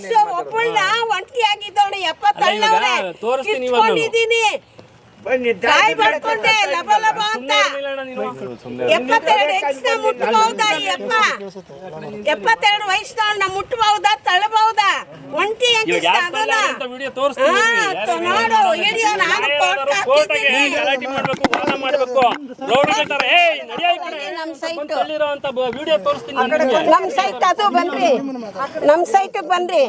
ಎಷ್ಟು ಒಬ್ಬಳನ್ನ ಒಂಟಿಯಾಗಿದ್ದವಳು 70 ಕಿತ್ಕೊಂಡಿದ್ದೀನಿ. ಕಾಯಿ ಬಡ್ಕೊಂಡೆ ಲಬ ಲಬ ಅಂತ 72 ಎಕ್ಸ್ನ ಮುಟ್ಟಬಹುದಾ? 72 ವಯಸ್ಸಿನವಳನ್ನ ಮುಟ್ಟಬಹುದಾ, ತಳ್ಳಬಹುದಾ? ಒಂಟಿ ಹೆಂಗಿಷ್ಟ ಅದಲ್ಲ? ನೋಡು ಹಿಡಿಯೋ, ನಾನು ಕೋರ್ಟ್ ಹಾಕ್ತಿದ್ದೀನಿ. ನಮ್ ಸೈಟ್ ಅದು ಬನ್ರಿ, ನಮ್ ಸೈಟ್ ಬನ್ರಿ.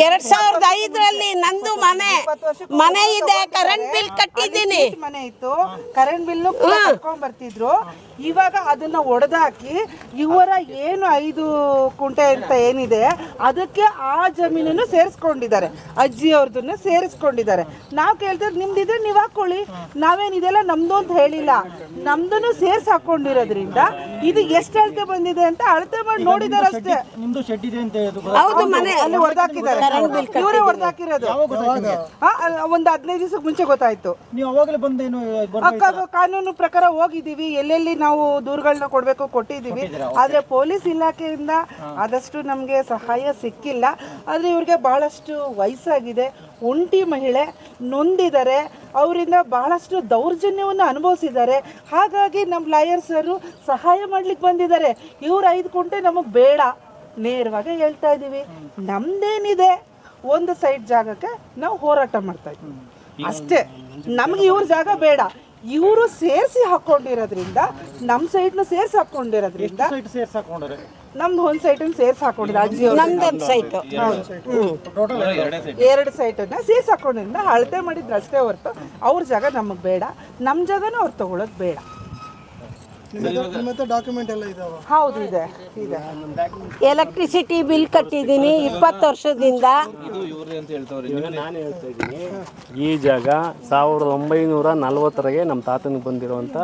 2005ರಲ್ಲಿ ನಂದು ಮನೆ ಇದೆ, ಕರೆಂಟ್ ಬಿಲ್ ಕಟ್ಟಿದ್ದೀನಿ. ಮನೆ ಇತ್ತು, ಕರೆಂಟ್ ಬಿಲ್ ಕಟ್ಕೊಂಡ್ ಬರ್ತಿದ್ರು. ಇವಾಗ ಅದನ್ನ ಒಡೆದಾಕಿ ಇವರ ಏನು 5 ಕುಂಟೆ ಅಂತ ಏನಿದೆ ಅದಕ್ಕೆ ಆ ಜಮೀನನ್ನು ಸೇರಿಸ್ಕೊಂಡಿದ್ದಾರೆ, ಅಜ್ಜಿ ಅವ್ರದನ್ನ ಸೇರಿಸ್ಕೊಂಡಿದ್ದಾರೆ. ನಾವು ಕೇಳ್ತಿದ್ರೆ ನಿಮ್ದಿದ್ರೆ ನೀವ್ ಹಾಕೊಳ್ಳಿ, ನಾವೇನಿದೆಲ್ಲ ನಮ್ದು ಅಂತ ಹೇಳಿಲ್ಲ, ನಮ್ದನ್ನು ಸೇರ್ಸ್ ಹಾಕೊಂಡಿರೋದ್ರಿಂದ ಇದು ಎಷ್ಟು ಅಳತೆ ಬಂದಿದೆ ಅಂತ ಅಳತೆ ಮಾಡಿ ನೋಡಿದಾರೆ ಅಷ್ಟೇ. ನಿಮ್ದು ಶೆಡ್ ಇದೆ ಅಂತ ಹೌದು, ಮನೆ ಅಲ್ಲಿ ಹೊಡೆದಾಕಿದ್ದಾರೆ, ಇವರೇ ಹೊಡೆದಾಕಿರೋದು. ಒಂದು 15 ದಿವಸಕ್ಕೆ ಮುಂಚೆ ಗೊತ್ತಾಯ್ತು. ನೀವು ಅವಾಗಲೇ ಬಂದೇನು ಕಾನೂನು ಪ್ರಕಾರ ಹೋಗಿದ್ದೀವಿ, ಎಲ್ಲೆಲ್ಲಿ ನಾವು ದೂರುಗಳನ್ನ ಕೊಡಬೇಕು ಕೊಟ್ಟಿದ್ದೀವಿ. ಆದರೆ ಪೊಲೀಸ್ ಇಲಾಖೆಯಿಂದ ಆದಷ್ಟು ನಮಗೆ ಸಹಾಯ ಸಿಕ್ಕಿಲ್ಲ. ಆದರೆ ಇವ್ರಿಗೆ ಬಹಳಷ್ಟು ವಯಸ್ಸಾಗಿದೆ, ಒಂಟಿ ಮಹಿಳೆ, ನೊಂದಿದ್ದಾರೆ, ಅವರಿಂದ ಬಹಳಷ್ಟು ದೌರ್ಜನ್ಯವನ್ನು ಅನುಭವಿಸಿದ್ದಾರೆ. ಹಾಗಾಗಿ ನಮ್ಮ ಲಾಯರ್ಸರು ಸಹಾಯ ಮಾಡ್ಲಿಕ್ಕೆ ಬಂದಿದ್ದಾರೆ. ಇವ್ರು 5 ಕುಂಟೆ ನಮಗೆ ಬೇಡ, ನೇರವಾಗಿ ಹೇಳ್ತಾ ಇದ್ದೀವಿ. ನಮ್ದೇನಿದೆ ಒಂದು ಸೈಡ್ ಜಾಗಕ್ಕೆ ನಾವು ಹೋರಾಟ ಮಾಡ್ತಾ ಇದ್ದೀವಿ ಅಷ್ಟೇ. ನಮ್ಗೆ ಇವ್ರ ಜಾಗ ಬೇಡ, ಇವರು ಸೇರಿಸಿ ಹಾಕೊಂಡಿರೋದ್ರಿಂದ, ನಮ್ಮ ಸೈಟ್ನು ಸೇರಿಸಿ ಹಾಕೊಂಡಿರೋದ್ರಿಂದ ನಮ್ದು ಒಂದು ಸೈಟನ್ನು ಸೇರಿಸಿ ಹಾಕೊಂಡಿದ್ರು ಅಜ್ಜಿ ಅವ್ರು. ನಮ್ದೊಂದು ಸೈಟ್, 2 ಸೈಟನ್ನ ಸೇರಿಸಿ ಹಾಕೊಂಡಿದ್ರಿಂದ ಅಳತೆ ಮಾಡಿದ್ರು ಅಷ್ಟೇ ಹೊರತು ಅವ್ರ ಜಾಗ ನಮಗೆ ಬೇಡ, ನಮ್ಮ ಜಾಗನೂ ಅವ್ರು ತಗೊಳ್ಳೋದು ಬೇಡ. ಹೌದು, ಇದೆ ಇದೆ. ಎಲೆಕ್ಟ್ರಿಸಿಟಿ ಬಿಲ್ ಕಟ್ಟಿದ್ದೀನಿ 20 ವರ್ಷದಿಂದ. ನಾನು ಹೇಳ್ತಾ ಇದ್ದೀನಿ, ಈ ಜಾಗ 1940 ನಮ್ಮ ತಾತನಿಗೆ ಬಂದಿರುವಂತ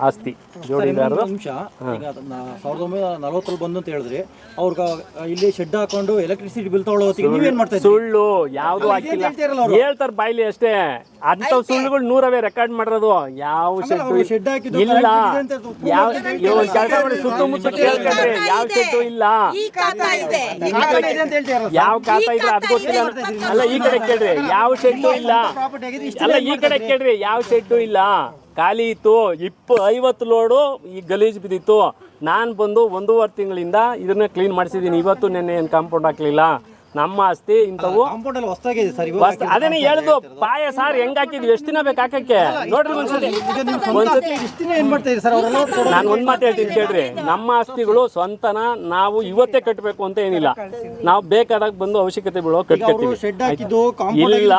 ಆಸ್ತಿ ಜೋಡಿದಾರರು. 1940 ಬಂದು ಅಂತ ಹೇಳಿದ್ರಿ, ಅವ್ರಿಗೆ ಇಲ್ಲಿ ಶೆಡ್ ಹಾಕೊಂಡು ಎಲೆಕ್ಟ್ರಿಸಿಟಿ ಬಿಲ್ ತಗೊಳ್ಳೋತಿಗೆ ನೀವೇನ್ ಮಾಡ್ತಾ ಇದ್ದೀರಿ? ಸುಳ್ಳು ಯಾವ್ದು ಹಾಕಿಲ್ಲ ಹೇಳ್ತಾರ ಬಾಯ್ಲಿ ಅಷ್ಟೇ. ಅಂತ ಸುಳ್ಳುಗಳು 100 ರೆಕಾರ್ಡ್ ಮಾಡಿರೋದು. ಯಾವ ಶೆಡ್ ಇಲ್ಲ, ಯಾವ ಕೆಲಸ ಮಾಡಿ ಸುತ್ತಮುತ್ತ ಕೇಳ್ಕೊಂಡ್ರೆ ಯಾವ ಶೆಡ್ಡು ಇಲ್ಲ, ಯಾವ ಖಾತಾ ಇದ್ರೆ ಅದು ಗೊತ್ತಿಲ್ಲ. ಅಲ್ಲ ಈ ಕಡೆ ಕೇಳ್ರಿ, ಯಾವ ಶೆಡ್ಡು ಇಲ್ಲ. ಅಲ್ಲ ಈ ಕಡೆ ಕೇಳ್ರಿ, ಯಾವ ಶೆಡ್ಡು ಇಲ್ಲ, ಖಾಲಿ ಇತ್ತು. 50 ಲೋಡು ಈ ಗಲೀಜ್ ಬಿದ್ದಿತ್ತು. ನಾನು ಬಂದು 1.5 ತಿಂಗಳಿಂದ ಇದನ್ನ ಕ್ಲೀನ್ ಮಾಡಿಸಿದ್ದೀನಿ. ಇವತ್ತು ನೆನ್ನೆ ಏನು ಕಾಂಪೌಂಡ್ ಹಾಕ್ಲಿಲ್ಲ. ನಮ್ಮ ಆಸ್ತಿ ಇಂಥವು ಅದೇನೇ ಹೇಳುದು. ಪಾಯ ಸಾರ್ ಹೆಂಗ್ ಹಾಕಿದ್ವಿ, ಎಷ್ಟು ದಿನ ಬೇಕು ಹಾಕಕ್ಕೆ ನೋಡ್ರಿ. ಒಂದ್ಸತಿ ನಾನು ಒಂದ್ ಮಾತು ಹೇಳ್ತೀನಿ ಕೇಳ್ರಿ, ನಮ್ಮ ಆಸ್ತಿಗಳು ಸ್ವಂತನ ನಾವು ಇವತ್ತೇ ಕಟ್ಟಬೇಕು ಅಂತ ಏನಿಲ್ಲ. ನಾವು ಬೇಕಾದಾಗ ಬಂದು ಅವಶ್ಯಕತೆ ಬೀಳೋ ಕಟ್ಕೊತೀವಿ. ಇಲ್ಲ,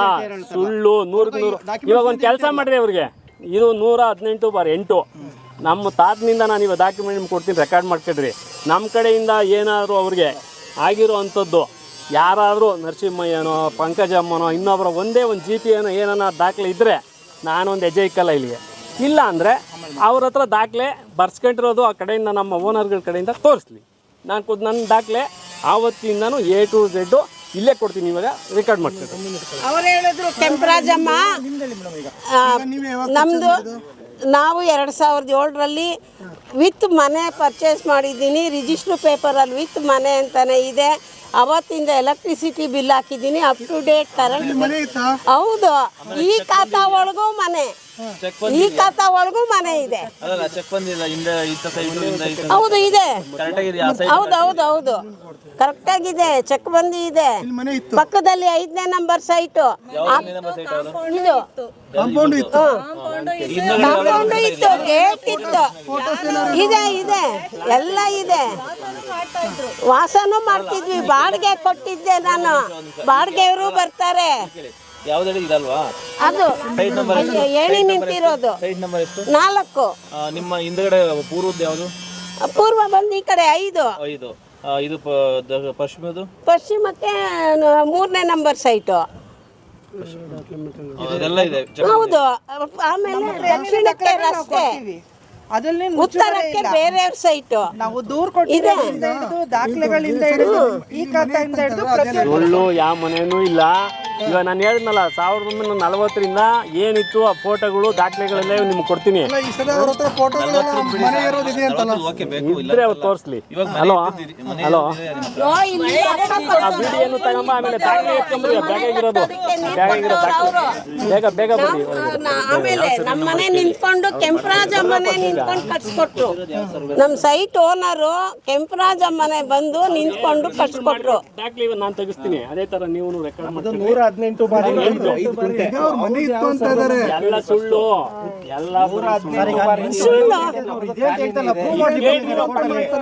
ಸುಳ್ಳು 100ಕ್ಕೆ 100. ಇವಾಗ ಒಂದ್ ಕೆಲಸ ಮಾಡ್ರಿ, ಅವ್ರಿಗೆ ಇದು 118/8 ನಮ್ಮ ತಾತನಿಂದ ನಾನು ಇವಾಗ ಡಾಕ್ಯುಮೆಂಟ್ ಕೊಡ್ತೀನಿ, ರೆಕಾರ್ಡ್ ಮಾಡ್ಕೊಡ್ರಿ. ನಮ್ಮ ಕಡೆಯಿಂದ ಏನಾದರೂ ಅವ್ರಿಗೆ ಆಗಿರೋ ಅಂಥದ್ದು, ಯಾರಾದರೂ ನರಸಿಂಹಯ್ಯನೋ ಪಂಕಜಮ್ಮನೋ ಇನ್ನೊಬ್ಬರ ಒಂದೇ ಒಂದು GP ಏನೋ ದಾಖಲೆ ಇದ್ದರೆ ನಾನೊಂದು ಹೆಜ್ಜೆ ಇಕ್ಕಲ್ಲ ಇಲ್ಲಿಗೆ. ಇಲ್ಲ ಅಂದರೆ ಅವ್ರ ಹತ್ರ ದಾಖಲೆ ಬರ್ಸ್ಕೊಂಡಿರೋದು ಆ ಕಡೆಯಿಂದ ನಮ್ಮ ಓನರ್ಗಳ ಕಡೆಯಿಂದ ತೋರಿಸ್ಲಿ. ನನ್ನ ದಾಖಲೆ ಆವತ್ತಿಂದನೂ A to Z ಇಲ್ಲೇ ಕೊಡ್ತೀನಿ. ಇವಾಗ ರೆಕಾರ್ಡ್ ಮಾಡ್ತೀನಿ. ಅವ್ರು ಹೇಳಿದ್ರು ಕೆಂಪರಾಜಮ್ಮ, ನಮ್ಮದು ನಾವು 2007ರಲ್ಲಿ ವಿತ್ ಮನೆ ಪರ್ಚೇಸ್ ಮಾಡಿದ್ದೀನಿ, ರಿಜಿಸ್ಟ್ರ್ ಪೇಪರಲ್ಲಿ ವಿತ್ ಮನೆ ಅಂತಲೇ ಇದೆ. ಅವತ್ತಿಂದ ಎಲೆಕ್ಟ್ರಿಸಿಟಿ ಬಿಲ್ ಹಾಕಿದ್ದೀನಿ, ಅಪ್ ಟು ಡೇಟ್ ಕರೆಂಟ್. ಹೌದು, ಈ ಖಾತಾ ಒಳಗೂ ಮನೆ, ಈ ಖಾತಾ ಒಳಗೂ ಮನೆ ಇದೆ. ಹೌದು ಇದೆ, ಹೌದು ಹೌದು ಹೌದು ಕರೆಕ್ಟ್ ಆಗಿದೆ. ಚೆಕ್ ಬಂದಿ ಇದೆ. ಪಕ್ಕದಲ್ಲಿ 5ನೇ ನಂಬರ್ ಸೈಟು ಇದು ಕಾಂಪೌಂಡ್ ಇತ್ತು, ಗೇಟ್ ಇತ್ತು, ಇದೆ ಇದೆ ಎಲ್ಲ ಇದೆ. ವಾಸನೂ ಮಾಡ್ತಿದ್ವಿ, ಬಾಡಿಗೆ ಕೊಟ್ಟಿದ್ದೆ ನಾನು. ಬಾಡಿಗೆಯವರು ಬರ್ತಾರೆ. ಅದು ಹೇಳಿ ನಿಂತಿರೋದು 4. ನಿಮ್ಮ ಹಿಂದಗಡೆ ಪೂರ್ವದ ಯಾವುದು? ಪೂರ್ವ ಬಂದು ಈ ಕಡೆ 5. ಇದು ಪಶ್ಚಿಮದ್ದು? ಪಶ್ಚಿಮಕ್ಕೆ 3ನೇ ನಂಬರ್ ಸೈಟು. ಹೌದು. ಆಮೇಲೆ ದಕ್ಷಿಣಕ್ಕೆ ರಸ್ತೆ, ಉತ್ತರಕ್ಕೆ ಬೇರೆಯವ್ರ ಸೈಟು. ನಾವು ದೂರ್ ಕೊಟ್ಟಿದ್ದೀವಿ, ದಾಖಲೆಗಳಿಂದ ಹಿಡಿದು ಈ ಖಾತೆಯಿಂದ ಹಿಡಿದು ಸುಳ್ಳು ಯಾವ ಮನೆಯೂ ಇಲ್ಲ. ಇವಾಗ ನಾನು ಹೇಳಿದ್ನಲ್ಲ 1940ರಿಂದ ಏನಿತ್ತು ಆ ಫೋಟೋಗಳು ದಾಖಲೆಗಳೆಲ್ಲ ನಿಮ್ಗೆ ಕೊಡ್ತೀನಿ ಓಕೆ ಬೇಕು ಇಲ್ಲ ಇದ್ರೆ ಅವ್ರು ತೋರಿಸ್ಲಿ. ಹಲೋ ಹಲೋ ಆ ವಿಡಿಯೋನು ತಗೊಂಬ, ಆಮೇಲೆ ದಾಖಲೆ ಎತ್ಕೊಂಡ್ರಿ, ಬ್ಯಾಗಾಗಿರೋದು ದಾಖಲೆ ಬೇಗ ಬೇಗ ಬನ್ನಿ. ಆಮೇಲೆ ನಮ್ಮ ಮನೆ ನಿಂತ್ಕೊಂಡು ಕೆಂಪರಾಜ ಮನೆ ನಿಂತ್ಕೊಂಡು ಕಟ್ಸ್ಕೊಟ್ರು. ನಮ್ಮ ಸೈಟ್ ಓನರು ಕೆಂಪರಾಜ ಮನೆ ಬಂದು ನಿಂತ್ಕೊಂಡು ಕಟ್ಸ್ಕೊಟ್ರು. ದಾಖಲೆ ಇವಾಗ ನಾನು ತೆಗಿಸ್ತೀನಿ, ಅದೇ ತರ ನೀವು ರೆಕಾರ್ಡ್ ಮಾಡಿ. 118 ಬಾರಿ ಎಲ್ಲ ಸುಳ್ಳು, ಎಲ್ಲ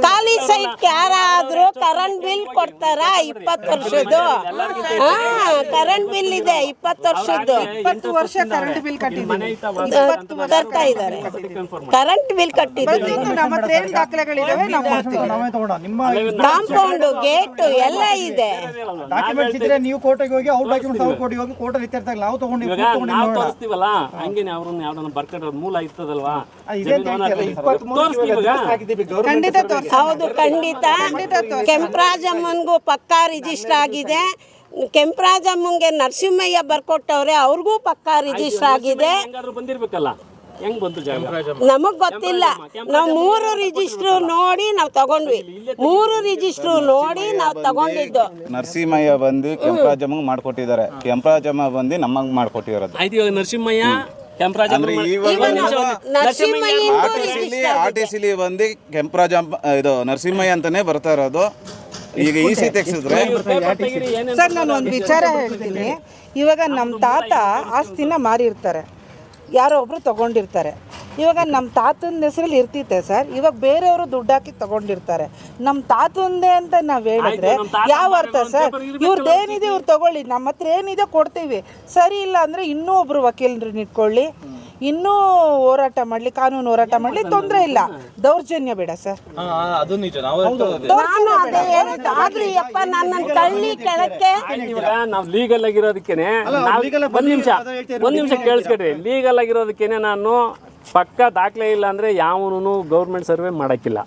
ಖಾಲಿ ಸೈಟ್ ಯಾರಾದ್ರೂ ಕರೆಂಟ್ ಬಿಲ್ ಕೊಡ್ತಾರ? 20 ವರ್ಷದ್ದು ಕರೆಂಟ್ ಬಿಲ್ ಇದೆ, 20 ವರ್ಷದ್ದು 20 ವರ್ಷ ಕರೆಂಟ್ ಬಿಲ್ ಕಟ್ಟಿದ್ದೀವಿ. ತರ್ತಾ ಇದ್ದಾರೆ. ಕರೆಂಟ್ ಬಿಲ್ ಕಟ್ಟಿದ್ದೀವಿ. ನಮ್ಮ ಹತ್ರ ಏನ್ ದಾಖಲೆಗಳಿದಾವೆ ನಾವು ಮಾಡ್ತೀವಿ. ಕಾಂಪೌಂಡ್ ಗೇಟ್ ಎಲ್ಲ ಇದೆ. ಡಾಕ್ಯುಮೆಂಟ್ಸ್ ಇದ್ರೆ ನೀವು ಕೋರ್ಟಿಗೆ ಹೋಗಿ ಅವ್ರ ಡಾಕ್ಯುಮೆಂಟ್ಸ್ ಅವ್ರು ಕೊಡಿ ಹೋಗಿ ಕೋರ್ಟಲ್ಲಿ ಇರ್ತಾರೆ. ನಾವು ಇವಾಗ ನಾವು ತೋರಿಸ್ತೀವಲ್ಲ, ಹಂಗೇನೆ ಅವ್ರನ್ನ ಯಾವ್ದನ್ನ ಬರ್ಕಟ್ಟ ಮೂಲ ಇರ್ತದಲ್ವಾ, ಖಂಡಿತ ತೋರಿಸಿ. ಹೌದು, ಖಂಡಿತ. ಕೆಂಪರಾಜಮ್ಮನ್ಗೂ ಪಕ್ಕಾ ರಿಜಿಸ್ಟರ್ ಆಗಿದೆ. ಕೆಂಪರಾಜಮ್ಮಂಗೆ ನರಸಿಂಹಯ್ಯ ಬರ್ಕೊಟ್ಟವ್ರೆ, ಅವ್ರಿಗೂ ಪಕ್ಕಾ ರಿಜಿಸ್ಟರ್ ಆಗಿದೆ. ಹೆಂಗಾದ್ರೂ ಬಂದಿರ್ಬೇಕಲ್ಲ, ಹೆಂಗ್ ಬಂತು ಜಾಗ ನಮಗ್ ಗೊತ್ತಿಲ್ಲ. ನಾವು 3 ರಿಜಿಸ್ಟ್ರು ನೋಡಿ ನಾವು ತಗೊಂಡ್ವಿ. 3 ರಿಜಿಸ್ಟ್ರು ನೋಡಿ ನಾವು ತಗೊಂಡಿದ್ದು. ನರಸಿಂಹಯ್ಯ ಬಂದು ಕೆಂಪರಾಜಮ್ಮಗೆ ಮಾಡ್ಕೊಟ್ಟಿದ್ದಾರೆ, ಕೆಂಪರಾಜಮ್ಮ ಬಂದು ನಮಗೆ ಮಾಡ್ಕೊಟ್ಟಿರೋದು. ಆಯ್ತು. ಇವಾಗ ನರಸಿಂಹಯ್ಯ ಕೆಂಪರಾಜ ಅಂದ್ರೆ ಆರ್ಟಿಸಿಲಿ ಬಂದು ಕೆಂಪರಾಜಮ್ಮ ಇದು ನರಸಿಂಹಯ್ಯ ಅಂತಾನೆ ಬರ್ತಾ ಇರೋದು. ಈಗ ಸಿ ತೆಗ್ಸಿದ್ರೆ ಸರ್, ನಾನು ಒಂದು ವಿಚಾರ ಹೇಳ್ತೀನಿ. ಇವಾಗ ನಮ್ಮ ತಾತ ಆಸ್ತಿನ ಮಾರಿರ್ತಾರೆ, ಯಾರೋ ಒಬ್ರು ತಗೊಂಡಿರ್ತಾರೆ. ಇವಾಗ ನಮ್ಮ ತಾತನ ಹೆಸರಲ್ಲಿ ಇರ್ತಿತ್ತೆ ಸರ್. ಇವಾಗ ಬೇರೆಯವರು ದುಡ್ಡು ಹಾಕಿ ತಗೊಂಡಿರ್ತಾರೆ. ನಮ್ಮ ತಾತಂದೇ ಅಂತ ನಾವು ಹೇಳಿದ್ರೆ ಯಾವ ಅರ್ಥ ಸರ್? ಇವ್ರದ್ದೇನಿದೆ ಇವ್ರು ತಗೊಳ್ಳಿ, ನಮ್ಮ ಹತ್ರ ಏನಿದೆ ಕೊಡ್ತೀವಿ. ಸರಿ ಇಲ್ಲ ಅಂದರೆ ಇನ್ನೂ ಒಬ್ರು ವಕೀಲರನ್ನ ಇಟ್ಕೊಳ್ಳಿ, ಇನ್ನೂ ಹೋರಾಟ ಮಾಡಲಿ, ಕಾನೂನು ಹೋರಾಟ ಮಾಡಲಿ, ತೊಂದರೆ ಇಲ್ಲ. ದೌರ್ಜನ್ಯ ಬೇಡ ಸರ್. ಅದು ನಿಜ. ನಾವು ನಾನು ಅದೇ ಹೇಳಿದ್ದು. ಆದ್ರೆ ಯಪ್ಪ ನನ್ನ ಕಳ್ಳಿ ಕೆಳಕ್ಕೆ ಇವಾಗ ನಾವು ಲೀಗಲ್ ಆಗಿರೋದಕ್ಕೇನೆ ಒಂದ್ ನಿಮಿಷ ಕೇಳಿಸ್ಕೊಡ್ರಿ. ಲೀಗಲ್ ಆಗಿರೋದಕ್ಕೇನೆ ನಾನು ಪಕ್ಕ ದಾಖಲೆ ಇಲ್ಲ ಅಂದರೆ ಯಾವನು ಗೌರ್ಮೆಂಟ್ ಸರ್ವೆ ಮಾಡೋಕ್ಕಿಲ್ಲ.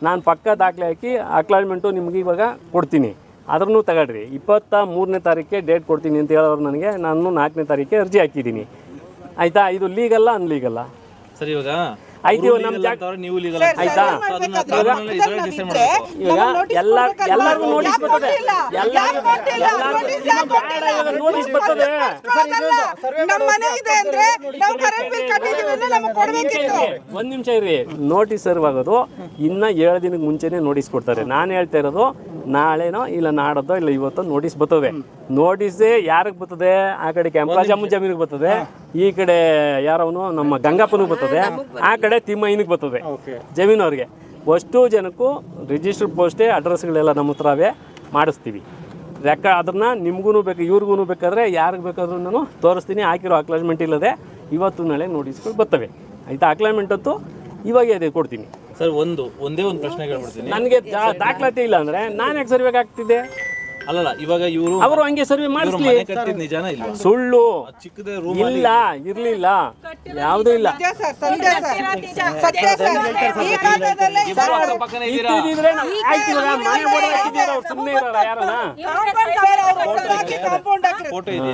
ನಾನು ಪಕ್ಕ ದಾಖಲೆ ಹಾಕಿ ಅಕ್ಲಾಜ್ಮೆಂಟು ನಿಮ್ಗೆ ಇವಾಗ ಕೊಡ್ತೀನಿ, ಅದನ್ನು ತಗೊಳ್ರಿ. 23ನೇ ತಾರೀಕಿಗೆ ಡೇಟ್ ಕೊಡ್ತೀನಿ ಅಂತ ಹೇಳೋರು ನನಗೆ. ನಾನು 4ನೇ ತಾರೀಕಿಗೆ ಅರ್ಜಿ ಹಾಕಿದ್ದೀನಿ. ಆಯಿತಾ? ಇದು ಲೀಗಲ್ಲ ಅನ್ಲೀಗಲ್ಲ? ಸರಿ, ಇವಾಗ ಆಯ್ತು. ನಮ್ಮ ನೀವು ಲೀಗಲ್ ಆಯ್ತಾ? ಇವಾಗ ಎಲ್ಲರಿಗೂ ನೋಟಿಸ್ ಬರ್ತದೆ, ನೋಟಿಸ್ ಬರ್ತದೆ. ಒಂದ್ ನಿಮಿಷ ಇರ್ರಿ. ನೋಟಿಸ್ ಸರ್ವ್ ಆಗೋದು ಇನ್ನ 7 ದಿನಕ್ಕೆ ಮುಂಚೆನೆ ನೋಟಿಸ್ ಕೊಡ್ತಾರೆ. ನಾನು ಹೇಳ್ತಾ ಇರೋದು ನಾಳೆನೋ ಇಲ್ಲ ನಾಡದ್ದೋ ಇಲ್ಲ ಇವತ್ತೋ ನೋಟಿಸ್ ಬರ್ತದೆ. ನೋಟಿಸೇ ಯಾರಿಗೆ ಬರ್ತದೆ? ಆ ಕಡೆ ಕೆಂಪರಾಜಮ್ಮ ಜಮೀನಿಗೆ ಬರ್ತದೆ, ಈ ಕಡೆ ಯಾರವನು ನಮ್ಮ ಗಂಗಪ್ಪನಿಗೆ ಬರ್ತದೆ, ಆ ಕಡೆ ತಿಮ್ಮಯ್ಯನಿಗೆ ಬರ್ತದೆ, ಜಮೀನವ್ರಿಗೆ. ಅಷ್ಟು ಜನಕ್ಕೂ ರಿಜಿಸ್ಟರ್ ಪೋಸ್ಟೇ ಅಡ್ರೆಸ್ಗಳೆಲ್ಲ ನಮ್ಮ ಹತ್ರವೇ ಮಾಡಿಸ್ತೀವಿ. ಅದನ್ನು ನಿಮ್ಗೂ ಬೇಕು, ಇವ್ರಿಗೂ ಬೇಕಾದರೆ ಯಾರಿಗೆ ಬೇಕಾದ್ರೂ ನಾನು ತೋರಿಸ್ತೀನಿ. ಹಾಕಿರೋ ಅಕ್ಲಾಜ್ಮೆಂಟ್ ಇಲ್ಲದೆ ಇವತ್ತು ನಾಳೆ ನೋಟಿಸ್ಗಳು ಬರ್ತವೆ. ಆಯಿತಾ? ಅಕ್ಲಾಜ್ಮೆಂಟ್ ಅಂತೂ ಇವಾಗ ಅದೇ ಕೊಡ್ತೀನಿ ಸರ್. ಒಂದೇ ಒಂದು ಪ್ರಶ್ನೆ ಕೇಳ್ಬಿಡ್ತೀನಿ. ನನಗೆ ದಾಖಲಾತಿ ಇಲ್ಲ ಅಂದರೆ ನಾನು ಯಾಕೆ ಸರ್ವೆ ಆಗ್ತಿದ್ದೆ? ಅಲ್ಲಲ್ಲ, ಇವಾಗ ಇವರು ಅವರು ಹಂಗೆ ಸರ್ವೆ ಮಾಡಿಸ್ಲಿ. ನಿಜಾನ ಇಲ್ಲ? ಸುಳ್ಳು. ಚಿಕ್ಕದೇ ಇಲ್ಲ, ಇರ್ಲಿಲ್ಲ, ಯಾವುದೂ ಇಲ್ಲ. ಸುಮ್ಮನೆ ಇರೋಣ ಯಾರನ್ನ? ಫೋಟೋ ಇದೆ.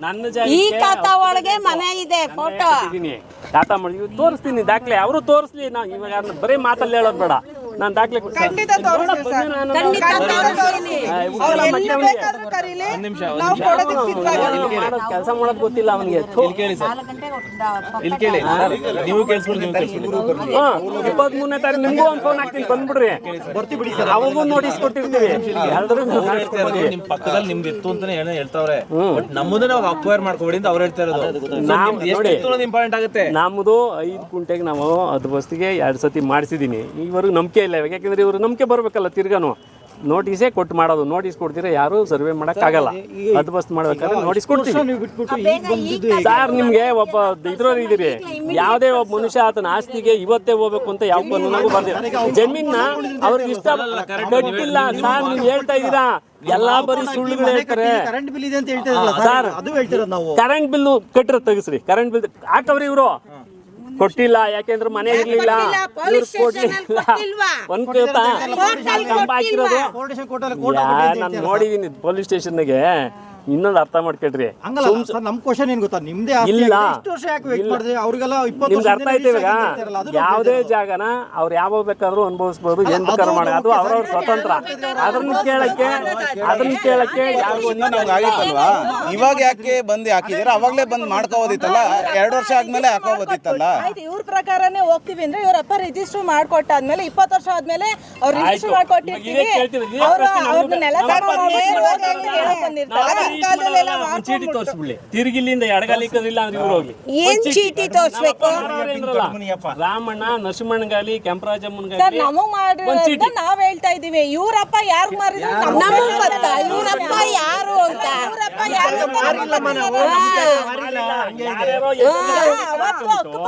ನನ್ನ ಈ ಖಾತಾ ಒಳಗೆ ಮನೆ ಇದೆ, ಫೋಟೋ ಖಾತಾ ಮಾಡಿ ತೋರಿಸ್ತೀನಿ ದಾಖಲೆ. ಅವರು ತೋರಿಸ್ಲಿ. ನಾವು ಇವಾಗ ಬರೀ ಮಾತಲ್ಲಿ ಹೇಳೋದು ಬೇಡ. ನಾನು ದಾಖಲೆ ಕೆಲಸ ಮಾಡೋದು ಗೊತ್ತಿಲ್ಲ ಅವನಿಗೆ. ಕೇಳಿ ಸರ್, ಇಲ್ಲಿ ಕೇಳಿ. ನೀವು ಕೇಳಿಸ್ಕೊಳ್ಳಿ, ನೀವು ಕೇಳಿಸ್ಕೊಳ್ಳಿ. 23ನೇ ತಾರೀಕು ನಿಮ್ಗೂ ಒಂದು ಫೋನ್ ಹಾಕ್ತೀನಿ, ಬಂದ್ಬಿಡ್ರಿ. ಅವಾಗೂ ನೋಟಿಸ್ ಕೊಟ್ಟಿರ್ತೀವಿ. ನಿಮ್ ಪಕ್ಕದಲ್ಲಿ ನಿಮ್ದು ಇತ್ತು ಅಂತಾನೆ ಹೇಳ್ತಾವ್ರೆ. ನಮ್ಮದನ್ನ ಅವಾಗ ಅಕ್ವೈರ್ ಮಾಡ್ಕೊಬೇಡಿ ಅಂತ ಅವ್ರು ಹೇಳ್ತಾ ಇರೋದು. ಇಂಪಾರ್ಟೆಂಟ್ ಆಗುತ್ತೆ. ನಮ್ಮದು 5 ಗುಂಟೆಗೆ ನಾವು 10 ಬಸ್ತಿಗೆ 2 ಸತಿ ಮಾಡಿಸಿದ್ದೀನಿ. ಇವ್ರಿಗೆ ನಂಬಿಕೆ ಇಲ್ಲ. ಯಾಕೆಂದ್ರೆ ಇವರು ನಂಬಿಕೆ ಬರಬೇಕಲ್ಲ. ತಿರ್ಗಾನು ನೋಟಿಸೇ ಕೊಟ್ಟು ಮಾಡೋದು. ನೋಟಿಸ್ ಕೊಡ್ತೀರಾ ಯಾರು ಸರ್ವೆ ಮಾಡೋಕ್ಕಾಗಲ್ಲ. 10 ಬಸ್ ಮಾಡ್ಬೇಕಾದ್ರೆ ನೋಟಿಸ್ ಕೊಡ್ತೀವಿ ಸರ್. ನಿಮ್ಗೆ ಒಬ್ಬ ಇದ್ರವ್ರು ಇದ್ದೀರಿ, ಯಾವುದೇ ಒಬ್ಬ ಮನುಷ್ಯ ಆತನ ಆಸ್ತಿಗೆ ಇವತ್ತೇ ಹೋಗ್ಬೇಕು ಅಂತ ಯಾವ ಕಾನೂನಾಗೂ ಬಂದಿಲ್ಲ. ಜಮೀನ ಅವ್ರಿಗೆ ಇಷ್ಟ ಕಟ್ಟಿಲ್ಲ ಸರ್. ನೀವು ಹೇಳ್ತಾ ಇದ್ದೀರಾ ಎಲ್ಲಾ ಬರೀ ಸುಳ್ಳುಗಳು ಹೇಳ್ತಾರೆ. ಸರ್, ಕರೆಂಟ್ ಬಿಲ್ ಕಟ್ಟಿರೋ ತೆಗಿಸ್ರಿ. ಕರೆಂಟ್ ಬಿಲ್ ಹಾಕವ್ರಿ ಇವರು. ಕೊಟ್ಟಿಲ್ಲ, ಯಾಕೆಂದ್ರೆ ಮನೆ ಇರ್ಲಿಲ್ಲ. ಪೊಲೀಸ್ ಸ್ಟೇಷನ್ ಕೊಟ್ಟಿಲ್ವಾ? ಒಂದ್ ಕಂಬ ಹಾಕಿರೋದು ನಾನು ನೋಡಿದೀನಿ ಪೊಲೀಸ್ ಸ್ಟೇಷನ್ಗೆ. ಇನ್ನೊಂದು ಅರ್ಥ ಮಾಡ್ಕೊಳ್ರಿ, ಹಂಗಲ್ಲ ಸರ್, ನಮ್ ಕ್ವಶನ್ ಏನ್ ಗೊತ್ತಾ, ನಿಮ್ದೇ ಇಲ್ಲ. ಎಷ್ಟು ವರ್ಷ ಯಾಕೆ ವೇಟ್ ಮಾಡಿದ್ರೆ ಅವ್ರಿಗೆಲ್ಲ 20 ನಿಮ್ಗೆ ಅರ್ಥ ಐತೆ ಇವಾಗ ಯಾವುದೇ ಜಾಗನ ಅವ್ರು ಯಾವಾಗ ಬೇಕಾದ್ರೂ ಅನುಭವಿಸ್ಬೋದು, ಏನ್ ಬೇಕಾದ್ರೂ ಮಾಡಿ, ಅದು ಅವ್ರವ್ರ ಸ್ವತಂತ್ರ. ಅದನ್ನ ಕೇಳಕ್ಕೆ ಯಾರು ನಮ್ಗೆ ಆಗಿತ್ತಲ್ವಾ, ಇವಾಗ ಯಾಕೆ ಬಂದು ಹಾಕಿದಿರ? ಅವಾಗ್ಲೇ ಬಂದ್ ಮಾಡ್ಕೋಬೋದಿತ್ತಲ್ಲ, 2 ವರ್ಷ ಆದ್ಮೇಲೆ ಹಾಕೋಬೋದಿತ್ತಲ್ಲ. ಆಯ್ತು, ಇವ್ರ ಪ್ರಕಾರನೇ ಹೋಗ್ತೀವಿ ಅಂದ್ರೆ ಇವ್ರಪ್ಪ ರಿಜಿಸ್ಟರ್ ಮಾಡ್ಕೊಟ್ಟಾದ್ಮೇಲೆ 20 ವರ್ಷ ಆದ್ಮೇಲೆ ಅವ್ರು ರಿಜಿಸ್ಟರ್ ಮಾಡ್ಕೊಟ್ಟಿರ್ತೀವಿ. ಅವ್ರನ್ನೆಲ್ಲ ಬಂದಿರ್ತಾರೆ. ಚೀಟಿ ತೋರಿಸ್ಬಿಡ್ಲಿ, ತಿರುಗಿಲ್ಲಿಂದ ಎಡಗಾಲಿಕ್ಕದಿಲ್ಲ ಅಂದ್ರೆ ಇವ್ರು ಹೋಗ್ಲಿ. ಏನ್ ಚೀಟಿ ತೋರ್ಸ್ಬೇಕು? ರಾಮಣ್ಣ, ನರಸಿಂಹಣ್ಣಗಾಲಿ, ಕೆಂಪರಾಜಮ್ಮನ್ಗಾಲಿ ನಮಗ್ ಮಾಡಿರೋದ್ನ ನಾವ್ ಹೇಳ್ತಾ ಇದೀವಿ. ಇವ್ರಪ್ಪ ಯಾರು ಮಾರಿದ್ರು ನಮಗ್ ಗೊತ್ತಾ ಇವ್ರಪ್ಪ ಯಾರು ಅಂತ?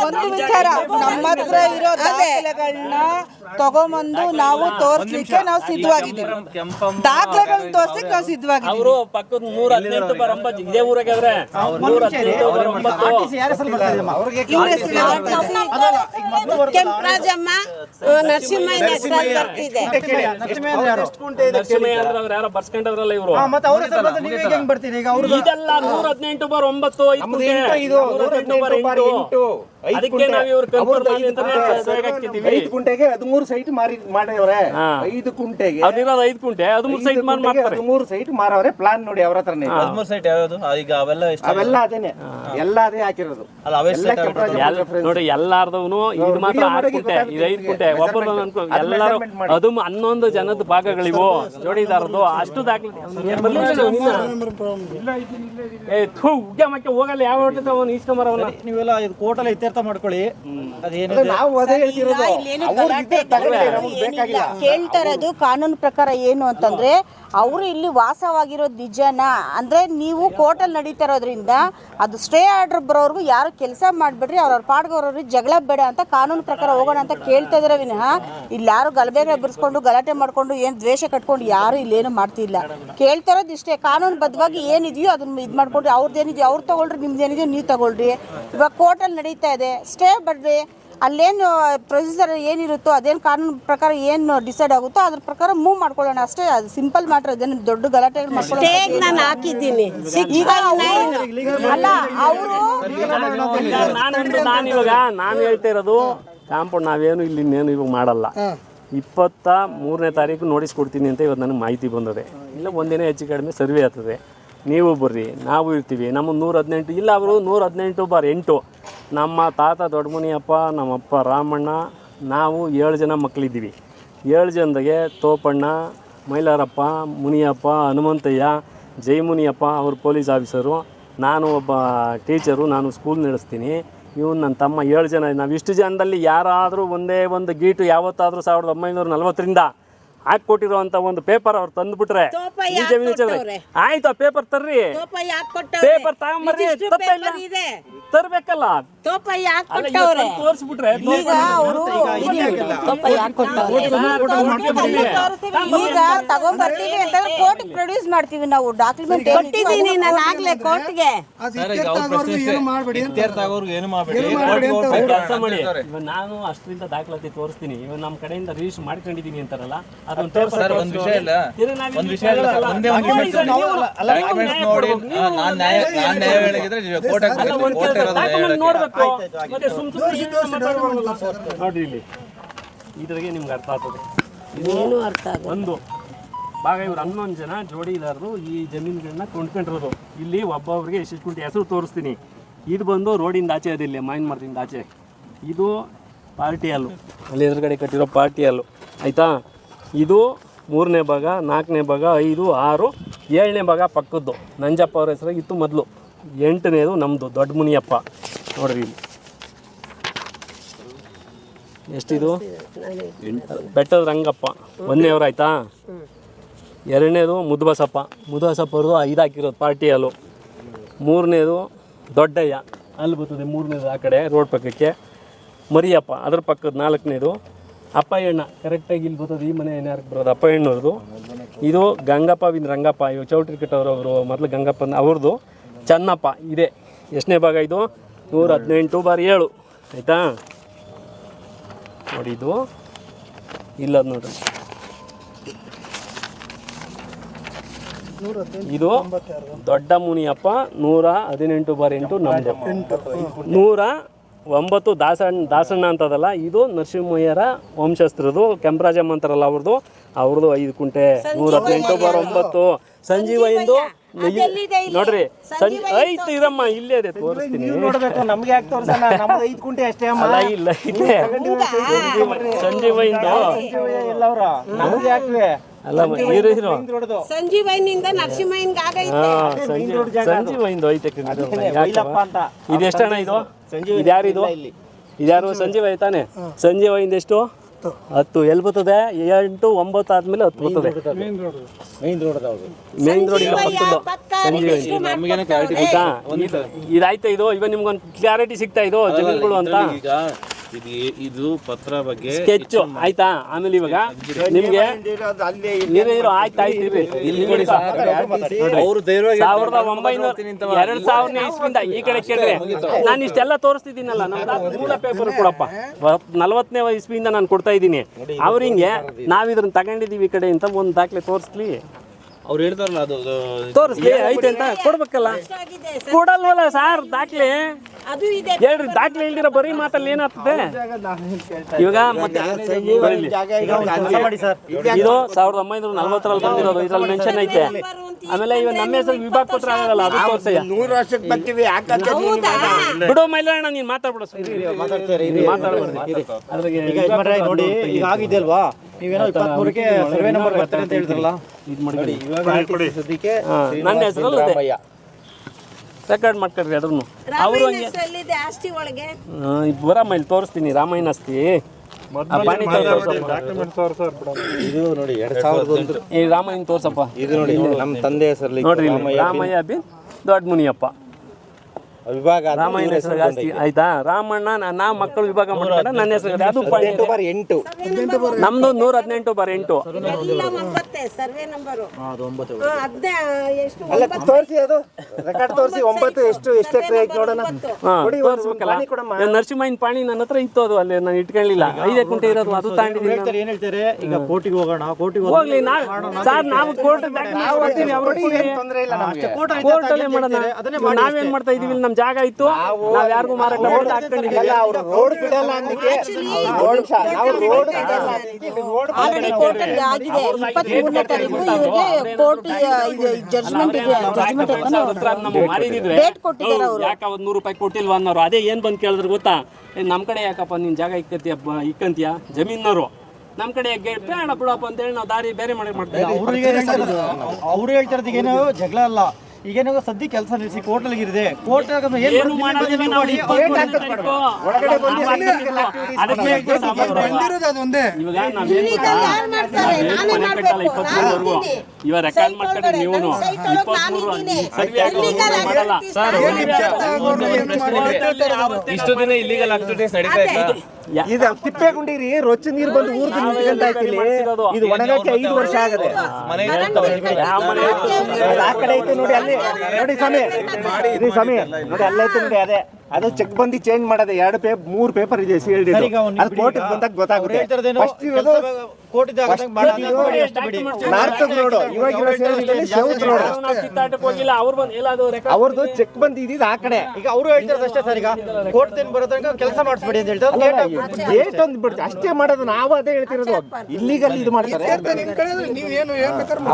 ಒಂದು ವಿಚಾರ, ನಮ್ಮ ಹತ್ರ ಇರೋ ದಾಖಲೆಗಳನ್ನ ತಗೊಂಬಂದು ನಾವು ತೋರ್ಸ್ಲಿಕ್ಕೆ ನಾವು ಸಿದ್ಧವಾಗಿದ್ದೀವಿ. ದಾಖಲೆಗಳನ್ನ ತೋರ್ಸ್ಲಿಕ್ಕೆ ನಾವು ಸಿದ್ಧವಾಗಿದ್ದೀವಿ. ಅವರು ಪಕ್ಕದ 118/9 ಇದೇ ಊರಾಗೆ ಅವ್ರೆ. 118/9 ಕೆಂಪರಾಜಮ್ಮ ನರಸಿಂಹಯ್ಯನ ಹೆಸರಲ್ಲಿ ಬರ್ತಿದೆ. ನರಸಿಂಹಯ್ಯ ಅಂದ್ರೆ ಅವ್ರು ಯಾರೋ ಬರ್ಸ್ಕೊಂಡವ್ರಲ್ಲ ಇವರು. ಇದೆಲ್ಲ 118/9 ಅದಕ್ಕೆ ನಾವು ಇವ್ರು ಹಾಕಿದೀವಿ. 5 ಗುಂಟೆಗೆ 13 ಸೈಟ್ ಮಾಡಿವ್ರೆ. 5 ಗುಂಟೆಗೆ ಅದಿರೋದು 5 ಗುಂಟೆ, 13 ಸೈಟ್ ಮಾಡ್ತಾರೆ. 13 ಸೈಟ್ ಮಾರವ್ರೆ. ಪ್ಲಾನ್ ನೋಡಿ ಅವ್ರ ಹತ್ರನೇ. 13 ಸೈಟ್ ಯಾವ್ದು ಈಗ ಅವೆಲ್ಲ ಅವೆಲ್ಲ ಅದೇನೆ, ಎಲ್ಲ ಅದೇ ಹಾಕಿರೋದು. ಅಲ್ಲ ಅವೇ ನೋಡಿ ಎಲ್ಲಾರ್ದವನು ಇದು ಮಾತ್ರ 6 ಗುಂಟೆ, ಇದು 5 ಗುಂಟೆ, ಒಬ್ಬರು ಎಲ್ಲರೂ ಅದು 11 ಜನದ ಭಾಗಗಳಿವು ಜೋಡಿದಾರದು. ಅಷ್ಟು ದಾಖಲೆ ಹೋಗಲ್ಲ. ಯಾವ ಇಸ್ಕೊಂಬರವನ್ನ ನೀವೆಲ್ಲ ಇದು ಕೋರ್ಟಲ್ಲಿ ಇತ್ಯರ್ಥ ಮಾಡ್ಕೊಳ್ಳಿ. ನಾವು ಅದೇ ಹೇಳ್ತಿರೋದು. ಕೇಳ್ತಾ ಇರೋದು ಕಾನೂನು ಪ್ರಕಾರ ಏನು ಅಂತಂದ್ರೆ, ಅವರು ಇಲ್ಲಿ ವಾಸವಾಗಿರೋದು ನಿಜನಾ ಅಂದ್ರೆ ನೀವು ಕೋರ್ಟಲ್ಲಿ ನಡೀತಾ ಇರೋದ್ರಿಂದ ಅದು ಸ್ಟೇ ಆರ್ಡರ್ ಬರೋರ್ಗು ಯಾರು ಕೆಲಸ ಮಾಡ್ಬಿಡ್ರಿ, ಅವ್ರವ್ರ ಪಾಡ್ಗವ್ರವ್ರಿಗೆ ಜಗಳ ಬೇಡ ಅಂತ ಕಾನೂನು ಪ್ರಕಾರ ಹೋಗೋಣ ಅಂತ ಕೇಳ್ತಾ ಇದ್ರೆ ವಿನಃ ಇಲ್ಲಿ ಯಾರು ಗಲಭೆಗಳ ಬಿಡಿಸ್ಕೊಂಡು ಗಲಾಟೆ ಮಾಡ್ಕೊಂಡು ಏನು ದ್ವೇಷ ಕಟ್ಕೊಂಡು ಯಾರು ಇಲ್ಲೇನು ಮಾಡ್ತಿಲ್ಲ. ಕೇಳ್ತಾ ಇರೋದು ಇಷ್ಟೇ, ಕಾನೂನು ಬದ್ಧವಾಗಿ ಏನಿದೆಯೋ ಅದನ್ನ ಇದು ಮಾಡ್ಕೊಂಡ್ರಿ. ಅವ್ರದ್ದೇನಿದೆಯೋ ಅವ್ರು ತಗೊಳ್ರಿ, ನಿಮ್ದೇನಿದೆಯೋ ನೀವು ತಗೊಳ್ರಿ. ಇವಾಗ ಕೋರ್ಟಲ್ಲಿ ನಡೀತಾ ಇದೆ, ಸ್ಟೇ ಬರ್ರಿ, ಅಲ್ಲೇನು ಪ್ರೊಸೀಜರ್ ಏನಿರುತ್ತೋ ಅದೇನು ಕಾನೂನು ಪ್ರಕಾರ ಏನು ಡಿಸೈಡ್ ಆಗುತ್ತೋ ಅದ್ರ ಪ್ರಕಾರ ಮೂವ್ ಮಾಡ್ಕೊಳ್ಳೋಣ ಅಷ್ಟೇ. ಅದು ಸಿಂಪಲ್ ಮ್ಯಾಟ್ರ್, ಅದೇನು ದೊಡ್ಡ ಗಲಾಟೆ ನಾನು ಹಾಕಿದ್ದೀನಿ. ಈಗ ಅಲ್ಲ ಅವರು ನಾನು ಹೇಳ್ತಾ ಇರೋದು ಕಾಂಪೌಂಡ್ ನಾವೇನು ಇಲ್ಲಿ ಇನ್ನೇನು ಇವಾಗ ಮಾಡಲ್ಲ. 23ನೇ ತಾರೀಕು ನೋಟಿಸ್ ಕೊಡ್ತೀನಿ ಅಂತ ಇವತ್ತು ನನಗೆ ಮಾಹಿತಿ ಬಂದದೆ. ಇಲ್ಲ ಒಂದಿನ ಹೆಚ್ಚು ಕಡಿಮೆ ಸರ್ವೆ ಆಗ್ತದೆ, ನೀವು ಬರ್ರಿ, ನಾವು ಇರ್ತೀವಿ. ನಮ್ಮ 118 ಇಲ್ಲ, ಅವರು 118/8. ನಮ್ಮ ತಾತ ದೊಡ್ಡಮುನಿಯಪ್ಪ, ನಮ್ಮಪ್ಪ ರಾಮಣ್ಣ, ನಾವು 7 ಜನ ಮಕ್ಕಳಿದ್ದೀವಿ. 7 ಜನದಾಗೆ ತೋಪಣ್ಣ, ಮೈಲಾರಪ್ಪ, ಮುನಿಯಪ್ಪ, ಹನುಮಂತಯ್ಯ, ಜೈಮುನಿಯಪ್ಪ ಅವರು ಪೊಲೀಸ್ ಆಫೀಸರು, ನಾನು ಒಬ್ಬ ಟೀಚರು, ನಾನು ಸ್ಕೂಲ್ ನಡೆಸ್ತೀನಿ. ಇವನು ನನ್ನ ತಮ್ಮ 7 ಜನ. ನಾವು ಇಷ್ಟು ಜನದಲ್ಲಿ ಯಾರಾದರೂ ಒಂದೇ ಒಂದು ಗೀಟು ಯಾವತ್ತಾದರೂ 1940ರಿಂದ ಹಾಕೊಟ್ಟಿರುವಂತ ಒಂದು ಪೇಪರ್ ಅವ್ರು ತಂದ್ಬಿಟ್ರೆ ಆಯ್ತು, ಆ ಪೇಪರ್ ತರ್ರಿ, ಪೇಪರ್ ತಗೊಂಬರ್ರಿ, ತರ್ಬೇಕಲ್ಲ, ತೋರಿಸ್ಬಿಟ್ರೆ ಈಗ ಅವರು ಈಗ ತಗೊಂಡ್ಬರ್ತೀವಿ ಅಂತಂದ್ರೆ ಕೋರ್ಟ್ ಪ್ರೊಡ್ಯೂಸ್ ಮಾಡ್ತೀವಿ ನಾವು. ಡಾಕ್ಯುಮೆಂಟ್ ಕೊಟ್ಟಿದ್ದೀನಿ ನಾನು ಆಗ್ಲೇ ಕೋರ್ಟ್ಗೆ. ಕೆಲಸ ಮಾಡಿ, ನಾನು ಅಷ್ಟರಿಂದ ದಾಖಲಾತಿ ತೋರಿಸ್ತೀನಿ. ಇವಾಗ ನಮ್ಮ ಕಡೆಯಿಂದ ರಿಜಿಸ್ಟರ್ ಮಾಡ್ಕೊಂಡಿದೀನಿ ಅಂತಾರಲ್ಲ, ಅದನ್ನ ಒಂದ್ ವಿಷಯ ಇಲ್ಲ, ಒಂದೇ ಒಂದು ನೋಡಿ ನಾನ್ ನ್ಯಾಯ ಹೇಳಿದ್ರೆ ನೋಡ್ರಿ ಇಲ್ಲಿ ಇದ್ರಾಗೆ ನಿಮ್ಗೆ ಅರ್ಥ ಆಗ್ತದೆ. ಏನು ಅರ್ಥ ಆಗ ಒಂದು ಭಾಗ ಇವ್ರು 11 ಜನ ಜೋಡಿದಾರರು ಈ ಜಮೀನುಗಳನ್ನ ಕೊಂಡ್ಕೊಂಡಿರೋದು. ಇಲ್ಲಿ ಒಬ್ಬೊಬ್ರಿಗೆ ಎಷ್ಟು ಕುಂಟೆ ಹೆಸರು ತೋರಿಸ್ತೀನಿ. ಇದು ಬಂದು ರೋಡಿಂದ ಆಚೆ, ಅದಿಲ್ಲ ಮೈನ್ ಮರದಿಂದ ಆಚೆ. ಇದು ಪಾರ್ಟಿ ಹಾಲು, ಅಲ್ಲಿ ಎದುರುಗಡೆ ಕಟ್ಟಿರೋ ಪಾರ್ಟಿ ಹಾಲು ಆಯಿತಾ. ಇದು 3ನೇ ಭಾಗ, 4ನೇ ಭಾಗ, 5, 6, 7ನೇ ಭಾಗ ಪಕ್ಕದ್ದು ನಂಜಪ್ಪ ಅವ್ರ ಹೆಸರಾಗಿ ಇತ್ತು ಮೊದಲು. 8ನೇದು ನಮ್ಮದು ದೊಡ್ಡ ಮುನಿಯಪ್ಪ. ನೋಡ್ರಿ ಇಲ್ಲಿ ಎಷ್ಟಿದು, ಬೆಟ್ಟದ ರಂಗಪ್ಪ 1ನೇವ್ರು ಆಯಿತಾ. 2ನೇದು ಮುದ್ಬಸಪ್ಪ ಅವ್ರದ್ದು 5 ಹಾಕಿರೋದು ಪಾರ್ಟಿ ಹಾಲು. 3ನೇದು ದೊಡ್ಡಯ್ಯ, ಅಲ್ಲಿ ಬರ್ತದೆ 3ನೇದು ಆ ಕಡೆ ರೋಡ್ ಪಕ್ಕಕ್ಕೆ. ಮರಿಯಪ್ಪ ಅದ್ರ ಪಕ್ಕದ 4ನೇದು. ಅಪ್ಪಯ್ಯಣ್ಣ ಕರೆಕ್ಟಾಗಿ ಇಲ್ಲಿ ಬರ್ತದೆ, ಈ ಮನೆ ಏನಾರಕ್ಕೆ ಬರೋದು ಅಪ್ಪಯ್ಯಣ್ಣವ್ರದ್ದು. ಇದು ಗಂಗಪ್ಪ ಬಿನ್ ರಂಗಪ್ಪ, ಇವಾಗ ಚೌಟ್ರಿ ಕಟ್ಟೋರವರು ಮೊದಲು ಗಂಗಪ್ಪನ ಅವ್ರದ್ದು. ಚನ್ನಪ್ಪ ಇದೆ. ಎಷ್ಟನೇ ಭಾಗ ಇದು, 118/7 ಆಯಿತಾ ನೋಡಿ, ಇದು ಇಲ್ಲ ನೋಡ್ರಿ, ಇದು ದೊಡ್ಡ ಮುನಿಯಪ್ಪ 118/8 ನಮ್ಮದು, 109 ದಾಸಣ್ಣ ಅಂತದಲ್ಲ, ಇದು ನರಸಿಂಹಯ್ಯರ ವಂಶಸ್ಥರದು, ಕೆಂಪರಾಜಮ್ಮ ಅಂತಾರಲ್ಲ ಅವ್ರದ್ದು 5 ಕುಂಟೆ 118/9. ಸಂಜೀವಯ್ಯಂದು ನೋಡ್ರಿ, ಐತೆ ಇರಮ್ಮ, ಇಲ್ಲೇ ಇದೆ ತೋರಿಸ್ತೀನಿ. ನೋಡ್ಬೇಕು, ನಮ್ಗೆ ಯಾಕೆ ತೋರ್ಸಣ, ನಮ್ದು 5 ಕುಂಟೆ ಅಷ್ಟೇ ಅಮ್ಮ. ಅಲ್ಲ, ಇಲ್ಲ ಇದೆ ಸಂಜೀವಯ್ಯಂದು. ಎಲ್ಲವ್ರ ನಮ್ಗೆ ಯಾಕೆ ಅಲ್ಲ, ಹೀರೋ ಸಂಜೀವಯ್ಯನಿಂದ ನರಸಿಂಹಯ್ಯನ್ಗೆ ಆಗೈತೆ. ಸಂಜೀವಯ್ಯಂದು ಐತೆ. ವೈಲಪ್ಪ ಅಂತ. ಇದೆಷ್ಟಣ್ಣ ಇದು? ಇದ್ಯಾರಿದು? ಇದ್ಯಾರು? ಸಂಜೀವಯ್ಯ ತಾನೆ. ಸಂಜೀವಯ್ಯಂದು ಎಷ್ಟು? 10. ಎಲ್ಲಿ ಬರ್ತದೆ? 8, 9 ಆದ್ಮೇಲೆ 10 ಬರ್ತದೆ. ಮೇನ್ ರೋಡ್ ಇಲ್ಲ, ಇದಾಯ್ತಾ? ಇದು ಇವಾಗ ನಿಮ್ಗೊಂದು ಕ್ಲಾರಿಟಿ ಸಿಗ್ತಾ ಇದು ಜಮೀನುಗಳು ಅಂತ. ಇದು ಪತ್ರ ಬಗ್ಗೆ ಸ್ಕೆಚ್ ಆಯ್ತಾ? ಆಮೇಲೆ ಇವಾಗ ನಿಮ್ಗೆ ಆಯ್ತು ಇರ್ರಿ. 2000 ಇಸ್ವಿಂದ ಈ ಕಡೆ ಕೇಳಿದ್ರೆ ನಾನು ಇಷ್ಟೆಲ್ಲ ತೋರಿಸ್ತಿದ್ದೀನಲ್ಲ, ನಮ್ದು ಮೂಲ ಪೇಪರ್ ಕೊಡಪ್ಪ, 40ನೇ ಇಸ್ವಿಯಿಂದ ನಾನು ಕೊಡ್ತಾ ಇದ್ದೀನಿ. ಅವ್ರಿಂಗೆ ನಾವ್ ಇದನ್ನ ತಗೊಂಡಿದೀವಿ ಈ ಕಡೆ ಅಂತ ಒಂದು ದಾಖಲೆ ತೋರಿಸ್ಲಿ. ಅವ್ರು ಹೇಳ್ತಾರಲ್ಲ, ಅದು ತೋರಿಸ್ಲಿ ಐತೆ ಅಂತ ಕೊಡ್ಬೇಕಲ್ಲ. ಕೊಡಲ್ವಲ್ಲ ಸಾರ್ ದಾಖಲೆ? ಅದು ಇದೆ. ಹೇಳ್ರಿ, ದಾಖಲೆ ಇಲ್ದಿರ ಬರೀ ಮಾತಲ್ಲಿ ಏನಾಗ್ತದೆ ಇವಾಗ? ಮತ್ತೆ ಇದು 1940ರಲ್ಲಿ ಬಂದಿರೋದು, ಇದ್ರಲ್ಲಿ ಮೆನ್ಷನ್ ಐತೆ. ಆಮೇಲೆ ಇವಾಗ ನಮ್ಮ ಹೆಸರು ವಿಭಾಗ ಪತ್ರ ಆಗಲ್ಲ, ಅದು ತೋರ್ಸಯ್ಯ. 100 ವರ್ಷಕ್ಕೆ ಬರ್ತೀವಿ, ಬಿಡೋ ಮೈಲಣ್ಣ, ನೀನ್ ಮಾತಾಡ್ಬಿಡು. ನೋಡಿ, ಈಗ ಆಗಿದೆ ಅಲ್ವಾ, ನೀವೇನೋ 23ಕ್ಕೆ ಸರ್ವೆ ನಂಬರ್ ಬರ್ತಾರೆ ಅಂತ ಹೇಳ್ತಾರಲ್ಲ, ಇದು ಮಾಡಿ ಸದ್ಯಕ್ಕೆ ನನ್ನ ಹೆಸರಲ್ಲ ರೆಕಾರ್ಡ್ ಮಾಡ್ಕೊಳ್ರಿ ಅದನ್ನು. ಅವರು ಹಂಗೆ ಆಸ್ತಿ ಒಳಗೆ ಬರಮ್ಮ, ಇಲ್ಲಿ ತೋರಿಸ್ತೀನಿ ರಾಮಾಯಣ ಆಸ್ತಿ. ಇದು ನೋಡಿ 2001 ಈ ರಾಮಾಯಣ ತೋರ್ಸಪ್ಪ. ಇದು ನೋಡಿ ನಮ್ಮ ತಂದೆ ಹೆಸರಲ್ಲಿ ನೋಡ್ರಿ, ರಾಮಯ್ಯ ಬಿ ದೊಡ್ಡ ಮುನಿಯಪ್ಪ ವಿಭಾಗ ರಾಮಾಯಣ ಹೆಸರು ಆಸ್ತಿ ಆಯ್ತಾ. ರಾಮಣ್ಣ ನಾ ಮಕ್ಕಳು ವಿಭಾಗ ಮಾಡ್ಕೊಂಡ ನನ್ನ ಹೆಸರು ಅದು 8 ನಮ್ದು 118/8. ಸರ್ವೆ ನಂಬರ್ ಎಷ್ಟು? ಅಲ್ಲ ತೋರಿಸಿ, ಅದು ರೆಕಾರ್ಡ್ ತೋರಿಸಿ. 9 ಎಷ್ಟು ಎಕರೆ ಐತೆ ನೋಡೋಣ. ನರಸಿಂಹಯ್ಯನ ಪಾಣಿ ನನ್ನ ಹತ್ರ ಇತ್ತು, ಅದು ಅಲ್ಲಿ ನಾನು ಇಟ್ಕೊಳ್ಳಿಲ್ಲ. 5 ಕುಂಟೆ ಇರೋದು, ಅದು ತಗೊಂಡಿದ್ದೀನಿ. ಏನ್ ಹೇಳ್ತಾರೆ ಈಗ? ಕೋರ್ಟಿಗೆ ಹೋಗೋಣ, ಕೋರ್ಟಿಗೆ ಹೋಗ್ಲಿ. ಸರ್, ನಾವು ಕೋರ್ಟ್ ಕೋರ್ಟಲ್ಲೇ ಮಾಡೋಣ. ನಾವೇನ್ ಮಾಡ್ತಾ ಇದೀವಿ? ನಮ್ ಜಾಗ ಇತ್ತು, ನಾವ್ ಯಾರಿಗೂ ಮಾರಾಟ ಮಾಡಿ ಹಾಕೊಂಡಿದ್ದೀವಿ. ಆಲ್ರೆಡಿ ಕೋರ್ಟಲ್ಲಿ ಆಗಿದೆ. 23ನೇ ತಾರೀಕು ಇವರಿಗೆ ಕೋರ್ಟ್ ಜಡ್ಜ್ಮೆಂಟ್ ಇದೆ. ಡೇಟ್ ಕೊಟ್ಟಿದ್ದಾರೆ ಅವರು. ಯಾಕೆ ಅವತ್ತು 100 ರೂಪಾಯಿ ಕೊಟ್ಟಿಲ್ವಾ ಅನ್ನೋರು. ಅದೇ ಏನ್ ಬಂದು ಕೇಳಿದ್ರು ಗೊತ್ತಾ? ನಮ್ಮ ಕಡೆ ಯಾಕಪ್ಪ ನೀನ್ ಜಾಗ ಇಕ್ಕಂತೀಯ ಜಮೀನವರು, ನಮ್ಮ ಕಡೆ ಬೇಡ ಬಿಡಪ್ಪ ಅಂತೇಳಿ ನಾವು ದಾರಿ ಬೇರೆ ಮಾಡ್ತೀವಿ. ಅವ್ರು ಹೇಳ್ತಿರೋದು ಏನು ಜಗಳ ಅಲ್ಲ, ಈಗೇನೋ ಸದ್ಯ ಕೆಲಸ ನಿಲ್ಲಿಸಿ ಕೋರ್ಟಲ್ಲಿ ಇರಿದೆ. ಕೋರ್ಟ್ ಏನು ಮಾಡೋದಿಲ್ಲ ನಾವು. ಇವಾಗ ರೆಕಾರ್ಡ್ ಮಾಡ್ಕೊಂಡ್ರೆ ನೀವು 23 ಇಷ್ಟು ದಿನ ಇಲ್ಲಿಗಲ್ ಆಕ್ಟಿವಿಟೀಸ್ ನಡೀತಾ ಇತ್ತು. ಇದು ತಿಪ್ಪೇಗುಂಡಿರಿ ರೊಚ್ಚ ನೀರು ಬಂದು ಊರ್ದು ನಿಂತ್ಕೊಂಡಾಯ್ತಿಲ್ಲಿ. ಇದು ಒಣಗಕ್ಕೆ 5 ವರ್ಷ ಆಗದೆ. ಆ ಕಡೆ ಐತೆ ನೋಡಿ, ಅಲ್ಲಿ ನೋಡಿ ಸ್ವಾಮಿ, ಇದು ಸ್ವಾಮಿ ನೋಡಿ, ಅಲ್ಲೈತೆ ನೋಡಿ. ಅದು ಚೆಕ್ ಬಂದು ಚೇಂಜ್ ಮಾಡೋದು. 3 ಪೇಪರ್ ಇದೆ ಸೀಲ್ಡ್. ಅದು ಕೋರ್ಟ್ ಬಂದಾಗ ಗೊತ್ತಾಗುತ್ತೆ. ಅವ್ರದ್ದು ಚೆಕ್ ಬಂದು ಇದಿದೆ ಆ ಕಡೆ. ಈಗ ಅವರು ಹೇಳ್ತಿರೋದು ಅಷ್ಟೇ ಸರ್. ಈಗ ಕೋರ್ಟ್ ಏನ್ ಬರೋ ತನಕ ಕೆಲಸ ಮಾಡಿಸ್ಬೇಡಿ ಅಂತ ಹೇಳ್ತಾರೆ. ಡೇಟ್ ಒಂದು ಬಿಡ್ತೀವಿ ಅಷ್ಟೇ ಮಾಡೋದು. ನಾವು ಅದೇ ಹೇಳ್ತಿರೋದು. ಇಲ್ಲಿಗಲ್ಲಿ ಇದು ಮಾಡ್ತಾರೆ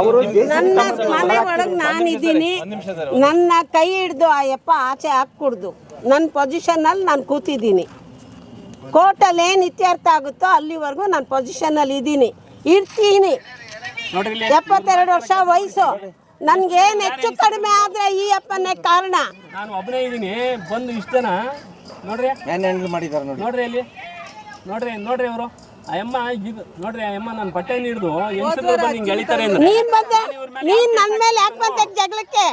ಅವರು. ನನ್ನ ಮನೆ ಒಳಗೆ ನಾನಿದ್ದೀನಿ, ನನ್ನ ಕೈ ಹಿಡ್ದು ಆ ಯಪ್ಪ ಆಚೆ ಹಾಕ್ಕೊಡ್ದು ನನ್ನ ಪೊಸಿಷನ್ನಲ್ಲಿ ನಾನು ಕೂತಿದ್ದೀನಿ. ಕೋರ್ಟಲ್ಲಿ ಏನು ಇತ್ಯರ್ಥ ಆಗುತ್ತೋ ಅಲ್ಲಿವರೆಗೂ ನಾನು ಪೊಸಿಷನಲ್ಲಿ ಇರ್ತೀನಿ. 72 ವರ್ಷ ವಯಸ್ಸು. ನನ್ಗೇನು ಹೆಚ್ಚು ಕಡಿಮೆ ಆದ್ರೆ ಈ ಅಪ್ಪನೇ ಕಾರಣ. ನಾನು ಒಬ್ಬನೇ ಇದ್ದೀನಿ. ಬಂದು ಇಷ್ಟನ ನೋಡ್ರಿ ಮಾಡಿದ್ದಾರೆ ನೋಡಿ. ನೋಡ್ರಿ ಅಲ್ಲಿ ನೋಡ್ರಿ ಅವರು ಅಯ್ಯಮ್ಮ ಇದು ನೋಡ್ರಿ. ಅಯ್ಯಮ್ಮ ನನ್ನ ಬಟ್ಟೆ ಹಿಡಿದು ಹಿಂಗೆ ಎಳಿತಾರೆ. ನೀನ್ ನನ್ನ ಮೇಲೆ ಯಾಕೆ ಬಂದೆ ಜಗಳಕ್ಕೆ?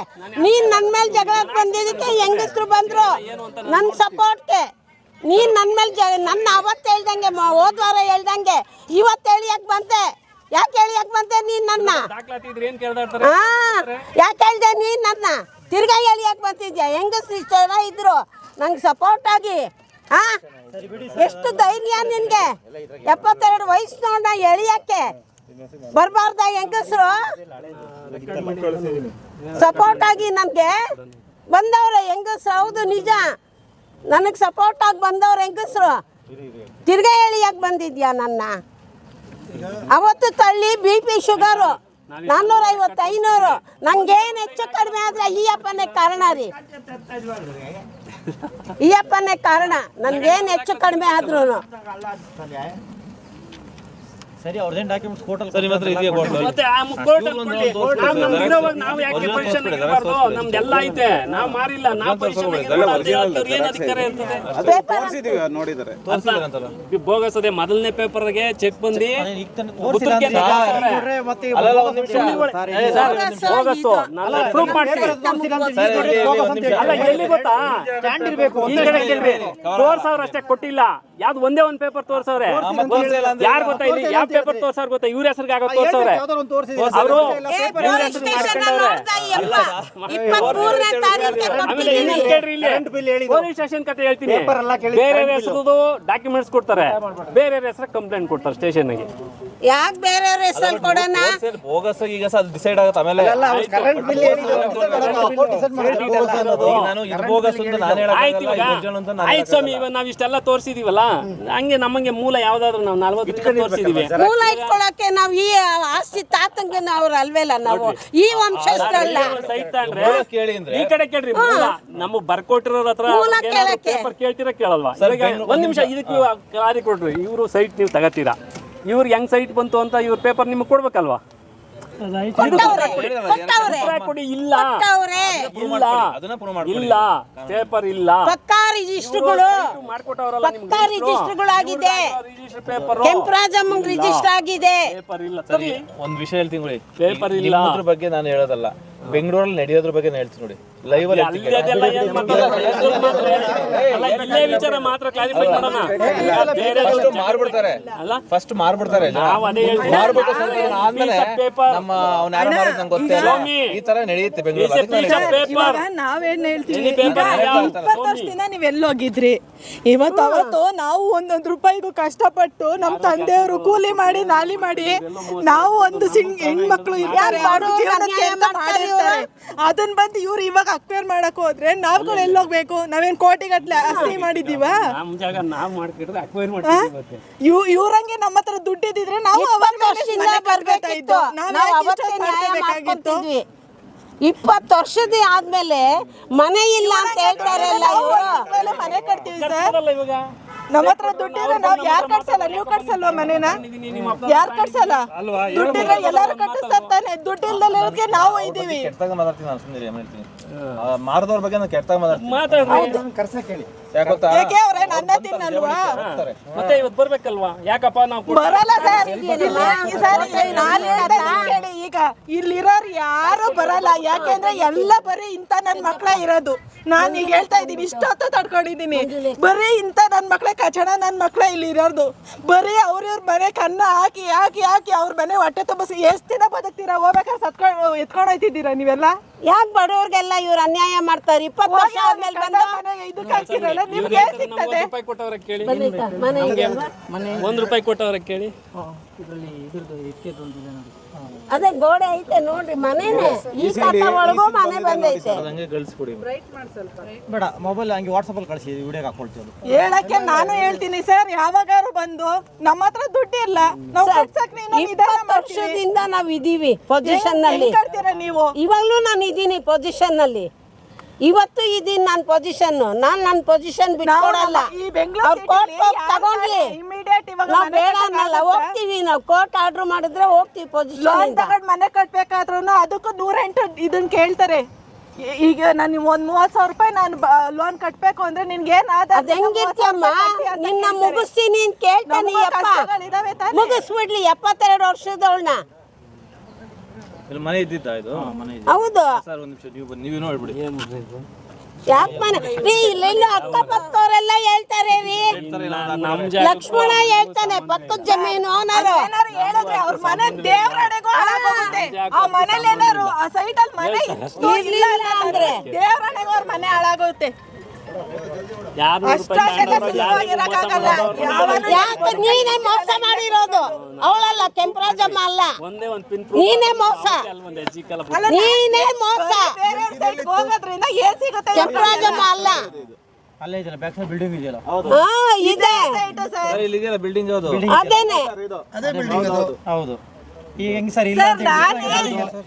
ನೀನ್ ನನ್ನ ಮೇಲೆ ಜಗಳಕ್ಕೆ ಬಂದಿದ್ದಕ್ಕೆ ಹೆಂಗಸ್ರು ಬಂದ್ರು ನನ್ನ ಸಪೋರ್ಟ್ಗೆ. ನೀನ್ ನನ್ನ ಮೇಲೆ ನನ್ನ ಅವತ್ತು ಹೇಳ್ದಂಗೆ, ಹೋದ್ವಾರ ಹೇಳ್ದಂಗೆ ಇವತ್ತು ಹೇಳಿ ಯಾಕೆ ಬಂದೆ? ನೀನ್ ನನ್ನ ಯಾಕೆ ಹೇಳ್ದೆ? ನೀನ್ ನನ್ನ ತಿರ್ಗಾ ಹೇಳಿ ಯಾಕೆ ಬಂತಿದ್ಯಾ? ಹೆಂಗಸ್ರು ಇಷ್ಟ ಇದ್ರು ನಂಗೆ ಸಪೋರ್ಟ್ ಆಗಿ. ಎಷ್ಟು ಧೈರ್ಯ ನಿನ್ಗೆ? 72 ವಯಸ್ಸು ನೋಡ ಎಳಿಯಕ್ಕೆ ಬರಬಾರ್ದ ಹೆಂಗಸರು? ಸಪೋರ್ಟ್ ಆಗಿ ನನಗೆ ಬಂದವ್ರೆ ಹೆಂಗಸರು. ಹೌದು ನಿಜ, ನನಗೆ ಸಪೋರ್ಟ್ ಆಗಿ ಬಂದವ್ರು ಹೆಂಗಸರು. ತಿರ್ಗಾ ಎಳಿಯಕ್ಕೆ ಬಂದಿದ್ಯಾ ನನ್ನ? ಅವತ್ತು ತಳ್ಳಿ BP ಶುಗರು 450 500. ನಂಗೇನು ಹೆಚ್ಚು ಕಡಿಮೆ ಆದರೆ ಈ ಅಪ್ಪನೇ ಕಾರಣ ರೀ. ಈ ಅಪ್ಪನೇ ಕಾರಣ. ನನ್ಗೇನು ಹೆಚ್ಚು ಕಡಿಮೆ ಆದ್ರೂ ಸರಿ, ಅವ್ರದ್ದೇನು ಡಾಕ್ಯುಮೆಂಟ್ಸ್ ಕೋರ್ಟಲ್ಲಿ ಸರ್ ನಿಮ್ಮ ಹತ್ರ ಇದೆಯಾ ಕೋರ್ಟ್? ಮತ್ತೆ ಆ ಕೋರ್ಟಲ್ಲಿ ಕೊಡಿ. ನಮ್ದು ಇರೋವಾಗ ನಾವು ಯಾಕೆ ಪೊಸಿಷನ್ ಇರಬಾರ್ದು? ನಮ್ದೆಲ್ಲ ಐತೆ, ನಾವು ಮಾರಿಲ್ಲ. ನಾವು ಪೊಸಿಷನ್ ಏನು ಅಧಿಕಾರ ಇರ್ತದೆ? ತೋರಿಸಿದೀವಿ, ನೋಡಿದ್ದಾರೆ. ಬೋಗಸ್ ಅದೇ ಮೊದಲನೇ ಪೇಪರ್ಗೆ ಚೆಕ್ ಬಂದು ಅಲ್ಲಲ್ಲ ಒಂದು ನಿಮಿಷ ಬೋಗಸ್ಸು ನಾನು ಪ್ರೂಫ್ ಮಾಡ್ತೀನಿ. ಅಲ್ಲ ಎಲ್ಲಿ ಗೊತ್ತಾ, ಈ ಕಡೆ ಕೇಳ್ರಿ, ತೋರ್ಸವ್ರು ಅಷ್ಟೇ ಕೊಟ್ಟಿಲ್ಲ. ಯಾವ್ದು ಒಂದೇ ಒಂದು ಪೇಪರ್ ತೋರ್ಸವ್ರೆ. ಯಾರು ಗೊತ್ತಾ ಇಲ್ಲಿ ಯಾವ ಪೇಪರ್ ತೋರ್ಸವ್ರು ಗೊತ್ತಾ? ಇವ್ರ ಹೆಸರಿಗೆ ಆಗೋ ತೋರ್ಸವ್ರೆ ಅವರು. ಪೊಲೀಸ್ ಸ್ಟೇಷನ್ ಕತೆ ಹೇಳ್ತೀನಿ. ಬೇರೆ ಹೆಸರು ಡಾಕ್ಯುಮೆಂಟ್ಸ್ ಕೊಡ್ತಾರೆ, ಬೇರೆ ಹೆಸರು ಕಂಪ್ಲೇಂಟ್ ಕೊಡ್ತಾರೆ ಸ್ಟೇಷನ್ಗೆ. ಯಾಕೆ ಬೇರೆ ಹೆಸರಲ್ಲಿ ಕೊಡೋಣ? ಬೋಗಸ್ ಈಗ ಅದು ಡಿಸೈಡ್ ಆಗುತ್ತೆ ಆಮೇಲೆ. ನಾನು ಇದು ಬೋಗಸ್ ಅಂತ ನಾನು ಹೇಳಕ್ಕಾಗಲ್ಲ. ಆಯ್ತು ಸ್ವಾಮಿ, ಇವಾಗ ನಾವ್ ಇಷ್ಟೆಲ್ಲ ತೋರಿಸಿದೀವಲ್ಲ, ಹಂಗೆ ನಮಗೆ ಮೂಲ ಯಾವ್ದಾದ್ರು ನಾವು 40 ತೋರಿಸಿದೀವಿ. ಮೂಲ ಇಟ್ಕೊಳಕ್ಕೆ ನಾವು ಈ ಆಸ್ತಿ ತಾತಂಗೆ ಅವ್ರು ಅಲ್ವೇಲ್ಲ, ನಾವು ಈ ವಂಶಸ್ಥರಲ್ಲ. ಸೈಟ್ ತಗೊಂಡ್ರೆ ಈ ಕಡೆ ಕೇಳ್ರಿ, ಮೂಲ ನಮಗ್ ಬರ್ಕೊಟ್ಟಿರೋರ ಹತ್ರ ಪೇಪರ್ ಕೇಳ್ತೀರಾ ಕೇಳಲ್ವಾ? ಒಂದ್ ನಿಮಿಷ, ಇದಕ್ಕೆ ಕಾರ್ಯ ಕೊಡ್ರಿ. ಇವರು ಸೈಟ್ ನೀವು ತಗತ್ತೀರಾ, ಇವ್ರಿಗೆ ಹೆಂಗ್ ಸೈಟ್ ಬಂತು ಅಂತ ಇವ್ರ ಪೇಪರ್ ನಿಮ್ಗೆ ಕೊಡ್ಬೇಕಲ್ವಾ? ಕೊಡಿ. ಇಲ್ಲ ಇಲ್ಲ ಪೇಪರ್ ಇಲ್ಲ. ಪಕ್ಕಾ ರಿಜಿಸ್ಟರ್ಗಳು ಮಾಡ್ಕೊಟ್ಟವರಲ್ಲ ಪಕ್ಕಾ ರಿಜಿಸ್ಟರ್ಗಳಾಗಿದೆ. ಕೆಂಪರಾಜಮ್ಮ ರಿಜಿಸ್ಟರ್ ಆಗಿದೆ. ಪೇಪರ್ ಇಲ್ಲ. ಒಂದ್ ವಿಷಯ ಹೇಳ್ತೀನಿ, ಪೇಪರ್ ಇಲ್ಲ. ನಿಮ್ಮದ್ರ ಬಗ್ಗೆ ನಾನು ಹೇಳೋದಲ್ಲ, ಬೆಂಗಳೂರಲ್ಲಿ ನಡೆಯೋದ್ರ ಬಗ್ಗೆ ನಾನು ಹೇಳ್ತೀನಿ ನೋಡಿ. ಲೈವ್ ಅಲ್ಲಿ ವಿಚಾರ ಮಾತ್ರ ಕ್ಲಾರಿಫೈ ಮಾಡೋಣ. ಮಾರ್ಬಿಡ್ತಾರೆ, ಫಸ್ಟ್ ಮಾರ್ಬಿಡ್ತಾರೆ. ಆದ್ಮೇಲೆ ನಮ್ಮ ಅವ್ನ ಯಾರು ಮಾರೋದು ನಂಗೆ ಗೊತ್ತಿಲ್ಲ. ಈ ತರ ನಡೆಯುತ್ತೆ ಬೆಂಗಳೂರಲ್ಲಿ. ನಾವೇನ್ ಹೇಳ್ತೀವಿ, 20 ವರ್ಷದಿಂದ ನೀವ್ ಎಲ್ಲೋಗಿದ್ರಿ? ಅವತ್ತು ನಾವು ಒಂದೊಂದು ರೂಪಾಯಿಗೂ ಕಷ್ಟಪಟ್ಟು ನಮ್ಮ ತಂದೆಯವರು ಕೂಲಿ ಮಾಡಿ ನಾಲಿ ಮಾಡಿ ನಾವು ಒಂದು ಹೆಣ್ಮಕ್ಳು ಇರ್ತಾರೆ, ಅದನ್ನ ಬಂದು ಇವ್ರು ಇವಾಗ ಅಕ್ವೈರ್ ಮಾಡಕ್ ಹೋದ್ರೆ ನಾವ್ಗಳು ಎಲ್ಲೋಗ್ಬೇಕು? ನಾವೇನ್ ಕೋಟಿಗಟ್ಲೆ ಆಸ್ತಿ ಮಾಡಿದೀವ? ಇವ್ರಂಗೆ ನಮ್ಮ ಹತ್ರ ದುಡ್ಡಿದ್ರೆ ನಾವು 20 ವರ್ಷದ ಆದ್ಮೇಲೆ ಮನೆ ಇಲ್ಲ ಅಂತ ಹೇಳ್ತಾರಲ್ಲ ಇವರು. ಮನೆ ಕಟ್ತೀವಿ ಸರ್, ನಮ್ಮ ಹತ್ರ ದುಡ್ಡಿದ್ರೆ ನಾವ್ ಯಾರು ಕಟ್ಸಲ್ಲ? ನೀವು ಕಟ್ಸಲ್ವಾ ಮನೇನ? ಯಾರು ಕಟ್ಸಲ್ಲ? ದುಡ್ಡಿದ್ರೆ ಎಲ್ಲಾರು ಕಟ್ಟಿಸ್ತಾರೆ ತಾನೆ. ದುಡ್ಡಿಲ್ದಲ್ಲೇ ನಾವು ಇದೀವಿ. ಕೆಟ್ಟದಾಗ ಮಾತಾಡ್ತೀನಿ ನಾನು, ಸುಮ್ಮನೆ ಹೇಳ್ತೀನಿ. ಮಾರದವ್ರ ಬಗ್ಗೆ ನಾನು ಕೆಟ್ಟದಾಗ ಮಾತಾಡ್ತೀನಿ. ಯಾಕೆ ಅವ್ರೆ ನನ್ನ ತಿನ್ನಲ್ವಾ? ಮತ್ತೆ ಇವತ್ತು ಬರ್ಬೇಕಲ್ವಾ? ಯಾಕಪ್ಪ ನಾವು ಬರಲ್ಲ ಸರ್. ಕೇಳಿ, ಈಗ ಇಲ್ಲಿರೋರು ಯಾರು ಬರಲ್ಲ. ಯಾಕೆಂದ್ರೆ ಎಲ್ಲ ಬರೀ ಇಂತ ನನ್ ಮಕ್ಳ ಇರೋದು. ನಾನ್ ಈಗ ಹೇಳ್ತಾ ಇದ್ದೀನಿ, ಇಷ್ಟೊತ್ತು ತಡ್ಕೊಂಡಿದ್ದೀನಿ. ಬರೀ ಇಂತ ನನ್ ಮಕ್ಳ ಕಚಡ ನನ್ ಮಕ್ಳ ಇಲ್ಲಿ ಇರೋದು. ಬರೀ ಅವ್ರ ಮನೆ ಕನ್ನ ಹಾಕಿ ಹಾಕಿ ಹಾಕಿ ಅವ್ರ ಮನೆ ಹೊಟ್ಟೆ ತುಂಬಿಸಿ ಎಷ್ಟ್ ದಿನ ಬದುಕ್ತೀರಾ? ಹೋಗ್ಬೇಕಾದ್ರೆ ಎತ್ಕೊಂಡು ಹೋಯ್ತಿದ್ದೀರಾ ನೀವೆಲ್ಲ? ಯಾಕೆ ಬಡವ್ರಿಗೆಲ್ಲ ಇವ್ರು ಅನ್ಯಾಯ ಮಾಡ್ತಾರೆ? 20 ವರ್ಷ ಆದ್ಮೇಲೆ ಬಂದ ಇದಕ್ಕೆ ಹಾಕಿರಲ್ಲ ನಿಮ್ಗೆ ಸಿಗ್ತದೆ. ₹1 ಕೊಟ್ಟವ್ರ ಕೇಳಿ, ₹1 ಕೊಟ್ಟವ್ರ ಕೇಳಿ. ಅದೇ ಗೋಡೆ ಐತೆ ನೋಡ್ರಿ, ಮನೆನೇ. ಈ ಕಟ್ಟ ಒಳಗೂ ಮನೆ ಬಂದೈತೆ. ಬೇಡ, ಮೊಬೈಲ್ ಹಂಗೆ ವಾಟ್ಸಪ್ ಅಲ್ಲಿ ಕಳಿಸಿ, ವಿಡಿಯೋಗೆ ಹಾಕೊಳ್ತೀವಿ. ಹೇಳಕ್ಕೆ ನಾನು ಹೇಳ್ತೀನಿ ಸರ್, ಯಾವಾಗಾರು ಬಂದು ನಮ್ಮ ಹತ್ರ ದುಡ್ಡು ಇಲ್ಲ, ನಾವು ಕಟ್ಸಕ್ 20 ವರ್ಷದಿಂದ ನಾವ್ ಇದೀವಿ ಪೊಸಿಷನ್ ನಲ್ಲಿ. ಕಟ್ತೀರಾ ನೀವು? ಇವಾಗ್ಲೂ ನಾನು ಇದೀನಿ ಪೊಸಿಷನ್ ನಲ್ಲಿ. ಇವತ್ತು ಇದೀನಿ ನಾನು ಪೊಸಿಷನ್. ನಾನು ನನ್ನ ಪೊಸಿಷನ್ ಬಿಟ್ಕೊಡಲ್ಲ. ತಗೊಂಡ್ಲಿ, ನಾವು ಬೇಡ ಅನ್ನಲ್ಲ, ಹೋಗ್ತೀವಿ. ನಾವು ಕೋರ್ಟ್ ಆರ್ಡರ್ ಮಾಡಿದ್ರೆ ಹೋಗ್ತೀವಿ ಪೊಸಿಷನ್. ಮನೆ ಕಟ್ಬೇಕಾದ್ರೂ ಅದಕ್ಕೂ 108 ಇದನ್ನ ಕೇಳ್ತಾರೆ. ಈಗ ನಾನು ಒಂದ್ 30,000 ರೂಪಾಯಿ ನಾನು ಲೋನ್ ಕಟ್ಬೇಕು ಅಂದ್ರೆ ನಿನ್ಗೆ ಏನ್ ಆದ ಹೆಂಗಿರ್ತೀಯಮ್ಮ? ನಿನ್ನ ಮುಗಿಸ್ತೀನಿ ಅಂತ ಕೇಳ್ತಾನೆ. ಮುಗಿಸ್ಬಿಡ್ಲಿ 72 ವರ್ಷದವಳನ್ನ. ಇಲ್ಲಿ ಮನೆ ಇದ್ದಿದ್ದ ಇದು? ಹೌದು ಸರ್, ಒಂದ್ ನಿಮಿಷ ನೀವು ನೋಡ್ಬಿಡಿ. ಯಾಕೆ ಮನೆ ರೀ? ಇಲ್ಲೆಲ್ಲ ಅಕ್ಕಪಕ್ಕದವರೆಲ್ಲ ಹೇಳ್ತಾರೆ ರೀ. ಲಕ್ಷ್ಮಣ ಹೇಳ್ತಾನೆ, ಪಕ್ಕದ ಜಮೀನು ಓನರು ಹೇಳಿದ್ರೆ ಅವ್ರ ಮನೆ ದೇವರಡೆಗೂ ಹಾಳಾಗೋಗುತ್ತೆ. ಆ ಮನೇಲಿ ಏನಾರು ಆ ಸೈಟ್ ಅಲ್ಲಿ ಮನೆ ಇರ್ಲಿಲ್ಲ ಅಂದ್ರೆ ದೇವರಡೆಗೂ ಅವ್ರ ಮನೆ ಹಾಳಾಗುತ್ತೆ. ಯಾರು ಅಷ್ಟೊಂದೆಲ್ಲ ಸುಲಭವಾಗಿರಕ್ಕಾಗಲ್ಲ. ಯಾಕೆ ನೀನೇ ಮೋಸ ಮಾಡಿರೋದು? ಅವಳಲ್ಲ, ಕೆಂಪರಾಜಮ್ಮ ಅಲ್ಲ, ಒಂದೇ ಒಂದು ಪಿನ್ ನೀನೇ ಮೋಸ, ಒಂದು ಹೆಜ್ಜೆ ಕಾಲ ನೀನೇ ಮೋಸ. ಬೇರೆಯವ್ರ ಸೈಡ್ ಹೋಗೋದ್ರಿಂದ ಏನ್ ಸಿಗುತ್ತೆ? ಕೆಂಪರಾಜಮ್ಮ ಅಲ್ಲ. ಅಲ್ಲೇ ಇದೆಯಲ್ಲ ಬ್ಯಾಕ್ ಸೈಡ್ ಬಿಲ್ಡಿಂಗ್ ಇದೆಯಲ್ಲ ಹಾ ಇದೆ, ಸರ್ ಇಲ್ಲಿ ಇದೆಯಲ್ಲ ಬಿಲ್ಡಿಂಗ್ ಅದು ಅದೇನೆ. ಹೌದು ಈಗ ಹೆಂಗ್ ಸರ್ ಇಲ್ಲ ಸರ್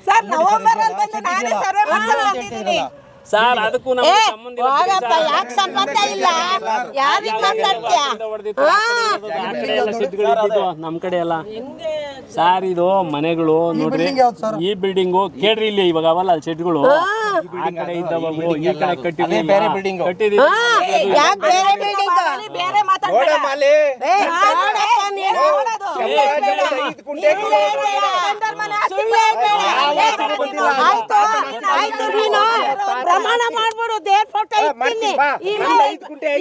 ಸರ್ ನವೆಂಬರ್ ಅಲ್ಲಿ ಬಂದು ನಾನೇ ಸರ್ವೆ ಮಾಡ್ಕೊಂಡಿದ್ದೀನಿ. ಸರ್ ಅದಕ್ಕೂ ಏ ನಮ್ಗೆ ಸಂಬಂಧ ಇಲ್ಲ. ಹೋಗಪ್ಪ, ಯಾಕೆ ಸಂಬಂಧ ಇಲ್ಲ? ಯಾರಿಗೆ ಮಾತಾಡ್ತೀಯ? ಆ ಕಡೆ ಎಲ್ಲ ಸಿದ್ಧಗಳಿದ್ದು ನಮ್ಮ ಕಡೆ ಎಲ್ಲ ಸಾರ್ ಇದು ಮನೆಗಳು ನೋಡ್ರಿ. ಈ ಬಿಲ್ಡಿಂಗು ಕೇಳ್ರಿ, ಇಲ್ಲಿ ಇವಾಗ ಅವಲ್ಲ ಅಲ್ಲಿ ಶೆಡ್ಗಳು ಆ ಕಡೆ ಇದ್ದವು, ಈ ಕಡೆ ಕಟ್ಟಿದ್ವಿ ಬೇರೆ building. ಕಟ್ಟಿದೀವಿ. ಯಾಕೆ ಬೇರೆ ಬಿಲ್ಡಿಂಗ್? ಬೇರೆ ಮಾತಾಡ್ಬೇಡ. ಆಯ್ತು, ನೀನು ಪ್ರಮಾಣ ಮಾಡ್ಬಿಡು, ದೇವ್ರ ಫೋಟೋ ಇರ್ತೀನಿ.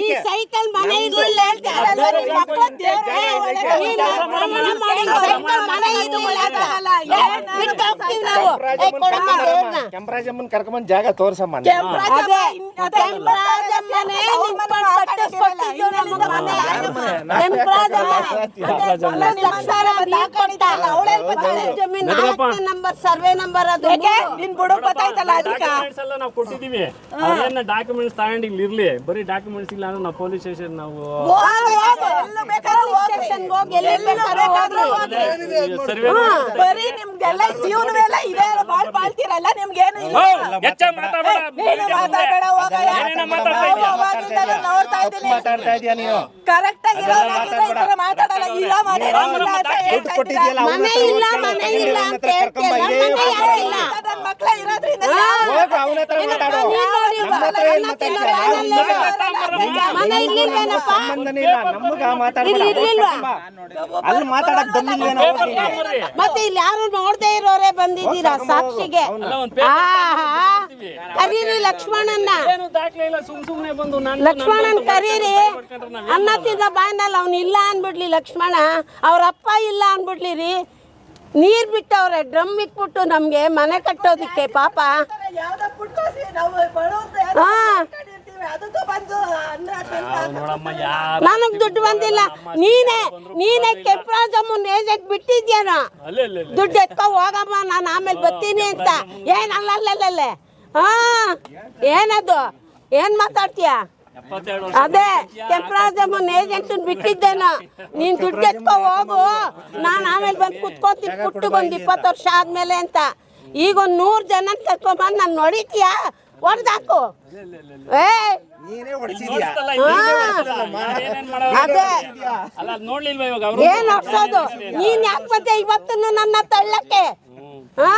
ಈ ಸೈಕಲ್ ಮನೆ ಇರ್ಲಿಲ್ಲ ಅಂತ ನೀನು ಪ್ರಮಾಣ ಮಾಡಿ ಸೈಕಲ್ ಮನೆ ಇರ್ಲಿಲ್ಲ ಅಂತ ಬಿಟ್ಟು ಹೋಗ್ತೀವಿ ನಾವು. ಏ, ಕೊಡಮ್ಮ ದೇವ್ರನ್ನ. ಕೆಂಪರಾಜಮ್ಮನ್ ಕರ್ಕೊಂಡ್ ಜಾಗ ತೋರ್ಸಮ್ಮ ಅದೇ ಕೆಂಪರಾಜಮ್ಮನೇ ನಿಂತ್ಕೊಂಡು ಕಟ್ಟಿಸ್ಕೊಟ್ಟಿದ್ದು ನಮ್ಗೆ ಮನೆ. ಕೆಂಪರಾಜಮ್ಮ ಲಕ್ಷಾರ ಕೊಟ್ಟ. ಜಮೀನು 4 ನಂಬರ್ ಸರ್ವೆ ನಂಬರ್ ಅದು. ನಿನ್ ಬುಡಕ್ ಗೊತ್ತಾಯ್ತಲ್ಲ ಅದಕ್ಕ. ಡಾಕ್ಯುಮೆಂಟ್ಸ್ ಎಲ್ಲ ನಾವು ಕೊಟ್ಟಿದ್ದೀವಿ. ಅದೇನ ಡಾಕ್ಯುಮೆಂಟ್ಸ್ ತಗೊಂಡು ಇಲ್ಲಿ ಇರ್ಲಿ, ಬರೀ ಡಾಕ್ಯುಮೆಂಟ್ಸ್ ಇಲ್ಲ ಅಂದ್ರೆ ನಾವು ಪೊಲೀಸ್ ಸ್ಟೇಷನ್ ನಾವು ಸರ್ವೆ ಬರೀ ನಿಮ್ಗೆಲ್ಲ ಜೀವನವೆಲ್ಲ ಇದೆ ಬಾಳ್ತೀರಲ್ಲ, ನಿಮ್ಗೇನು ಇಲ್ಲ. ಹೆಚ್ಚಾಗಿ ಮಾತಾಡಬೇಡ. ನೀನು ಮಾತಾಡ್ಬೇಡ, ಹೋಗಯ್ಯ. ಏನೇನೋ ಮಾತಾಡ್ತಾ ನಾವು ಇದ್ದೀಯ? ಅವಾಗಿಂದಲೂ ನೋಡ್ತಾ ಇದ್ದೀನಿ. ಮಾತಾಡ್ತಾ ಇದೀಯ ನೀನು ಕರೆಕ್ಟ್ ಆಗಿ ಇರೋನಾಗಿದ್ರೆ ಈ ಥರ ಮಾತಾಡಲ್ಲ. ಇಲ್ಲ ಮನೆ ಇಲ್ಲ ಅಂತ ಹೇಳ್ತಾ ಇದ್ದೀರಾ. ಮನೆ ಇಲ್ಲ ಮನೆ ಇಲ್ಲ ಅಂತ ಹೇಳ್ತೀಯ. ಮನೆ ಯಾರು ಇಲ್ಲ. ನನ್ನ ಮಕ್ಳ ಇರೋದ್ರಿಂದ ಹೋಗು ಅವನ ಹತ್ರ ಮಾತಾಡು ಮನೆ ಇರ್ಲಿಲ್ವೇನಪ್ಪ? ಸಂಬಂಧನೇ ಇಲ್ಲ ನಮ್ಗ ಮಾತಾಡ್ಬೇಡ ಅಲ್ಲಿ ಮಾತಾಡಕ್ ದಮ್ಮಿಲ್ವೇನೋ ಮತ್ತೆ ಇಲ್ಲಿ ಯಾರು ನೋಡದೆ ಇರೋರೇ ಬಂದಿದ್ದೀರಾ ಸಾಕ್ಷಿಗೆ? ಕರೀರಿ ಲಕ್ಷ್ಮಣನ್ನ. ಏನು ದಾಖಲೆ ಇಲ್ಲ, ಸುಮ್ನೆ ಬಂದು ನಾನು ಲಕ್ಷ್ಮಣನ್ ಕರೀರಿ. ಅನ್ನ ತಿಂದ ಬಾಯ್ನಲ್ಲಿ ಅವ್ನು ಇಲ್ಲ ಅನ್ಬಿಡ್ಲಿ ಲಕ್ಷ್ಮಣ, ಅವ್ರ ಅಪ್ಪ ಇಲ್ಲ ಅನ್ಬಿಡ್ಲಿ ರೀ. ನೀರ್ ಬಿಟ್ಟವ್ರೆ, ಡ್ರಮ್ ಇಟ್ಬಿಟ್ಟು ನಮ್ಗೆ ಮನೆ ಕಟ್ಟೋದಿಕ್ಕೆ ಪಾಪ. ಯಾವ್ದೋ ಪುಟ್ಕೋಸಿ ನಾವು ಬಡವ್ರು ಹಾ, ಅದಕ್ಕೂ ಬಂದು ನೋಡಮ್ಮ ಯಾರು ನನಗ್ ದುಡ್ಡು ಬಂದಿಲ್ಲ. ನೀನೇ ಕೆಂಪರಾಜಮ್ಮನ್ ಏಜೆಂಟ್ ಬಿಟ್ಟಿದ್ಯಾನ. ಅಲ್ಲೇ ದುಡ್ಡು ಎತ್ಕೊ ಹೋಗಮ್ಮ, ನಾನು ಆಮೇಲೆ ಬರ್ತೀನಿ ಅಂತ. ಏನಲ್ಲಲ್ಲೇ ಹಾ, ಏನದು ಏನ್ ಮಾತಾಡ್ತೀಯ? 72 ವರ್ಷ ಅದೇ ಕೆಂಪರಾಜಮ್ಮನ್ ಏಜೆಂಟ್ ಬಿಟ್ಟಿದ್ದೇನ. ನೀನ್ ದುಡ್ಡು ಎತ್ಕೊ ಹೋಗು, ನಾನು ಆಮೇಲೆ ಬಂದು ಕುತ್ಕೋತೀನಿ ಕುಟ್ಟಿಗೊಂದು 20 ವರ್ಷ ಆದ್ಮೇಲೆ ಅಂತ. ಈಗ ಒಂದು 100 ಜನ ಕರ್ಕೊಂಬಂದು ನಾನು ನೋಡಿದ್ಯಾ? ಹೊಡೆದಾಕು. ಏ ನೀನೇ ಹೊಡಿಸಿದ್ಯಾ ಅದೇ ಅಲ್ಲ ಅದ್ ನೋಡ್ಲಿಲ್ವಾ ಇವಾಗ ಅವರು ಏನ್ ಹೊಡ್ಸೋದು? ನೀನ್ ಯಾಕೆ ಮತ್ತೆ ಇವತ್ತು ನನ್ನ ತಳ್ಳಕ್ಕೆ? ಹಾ,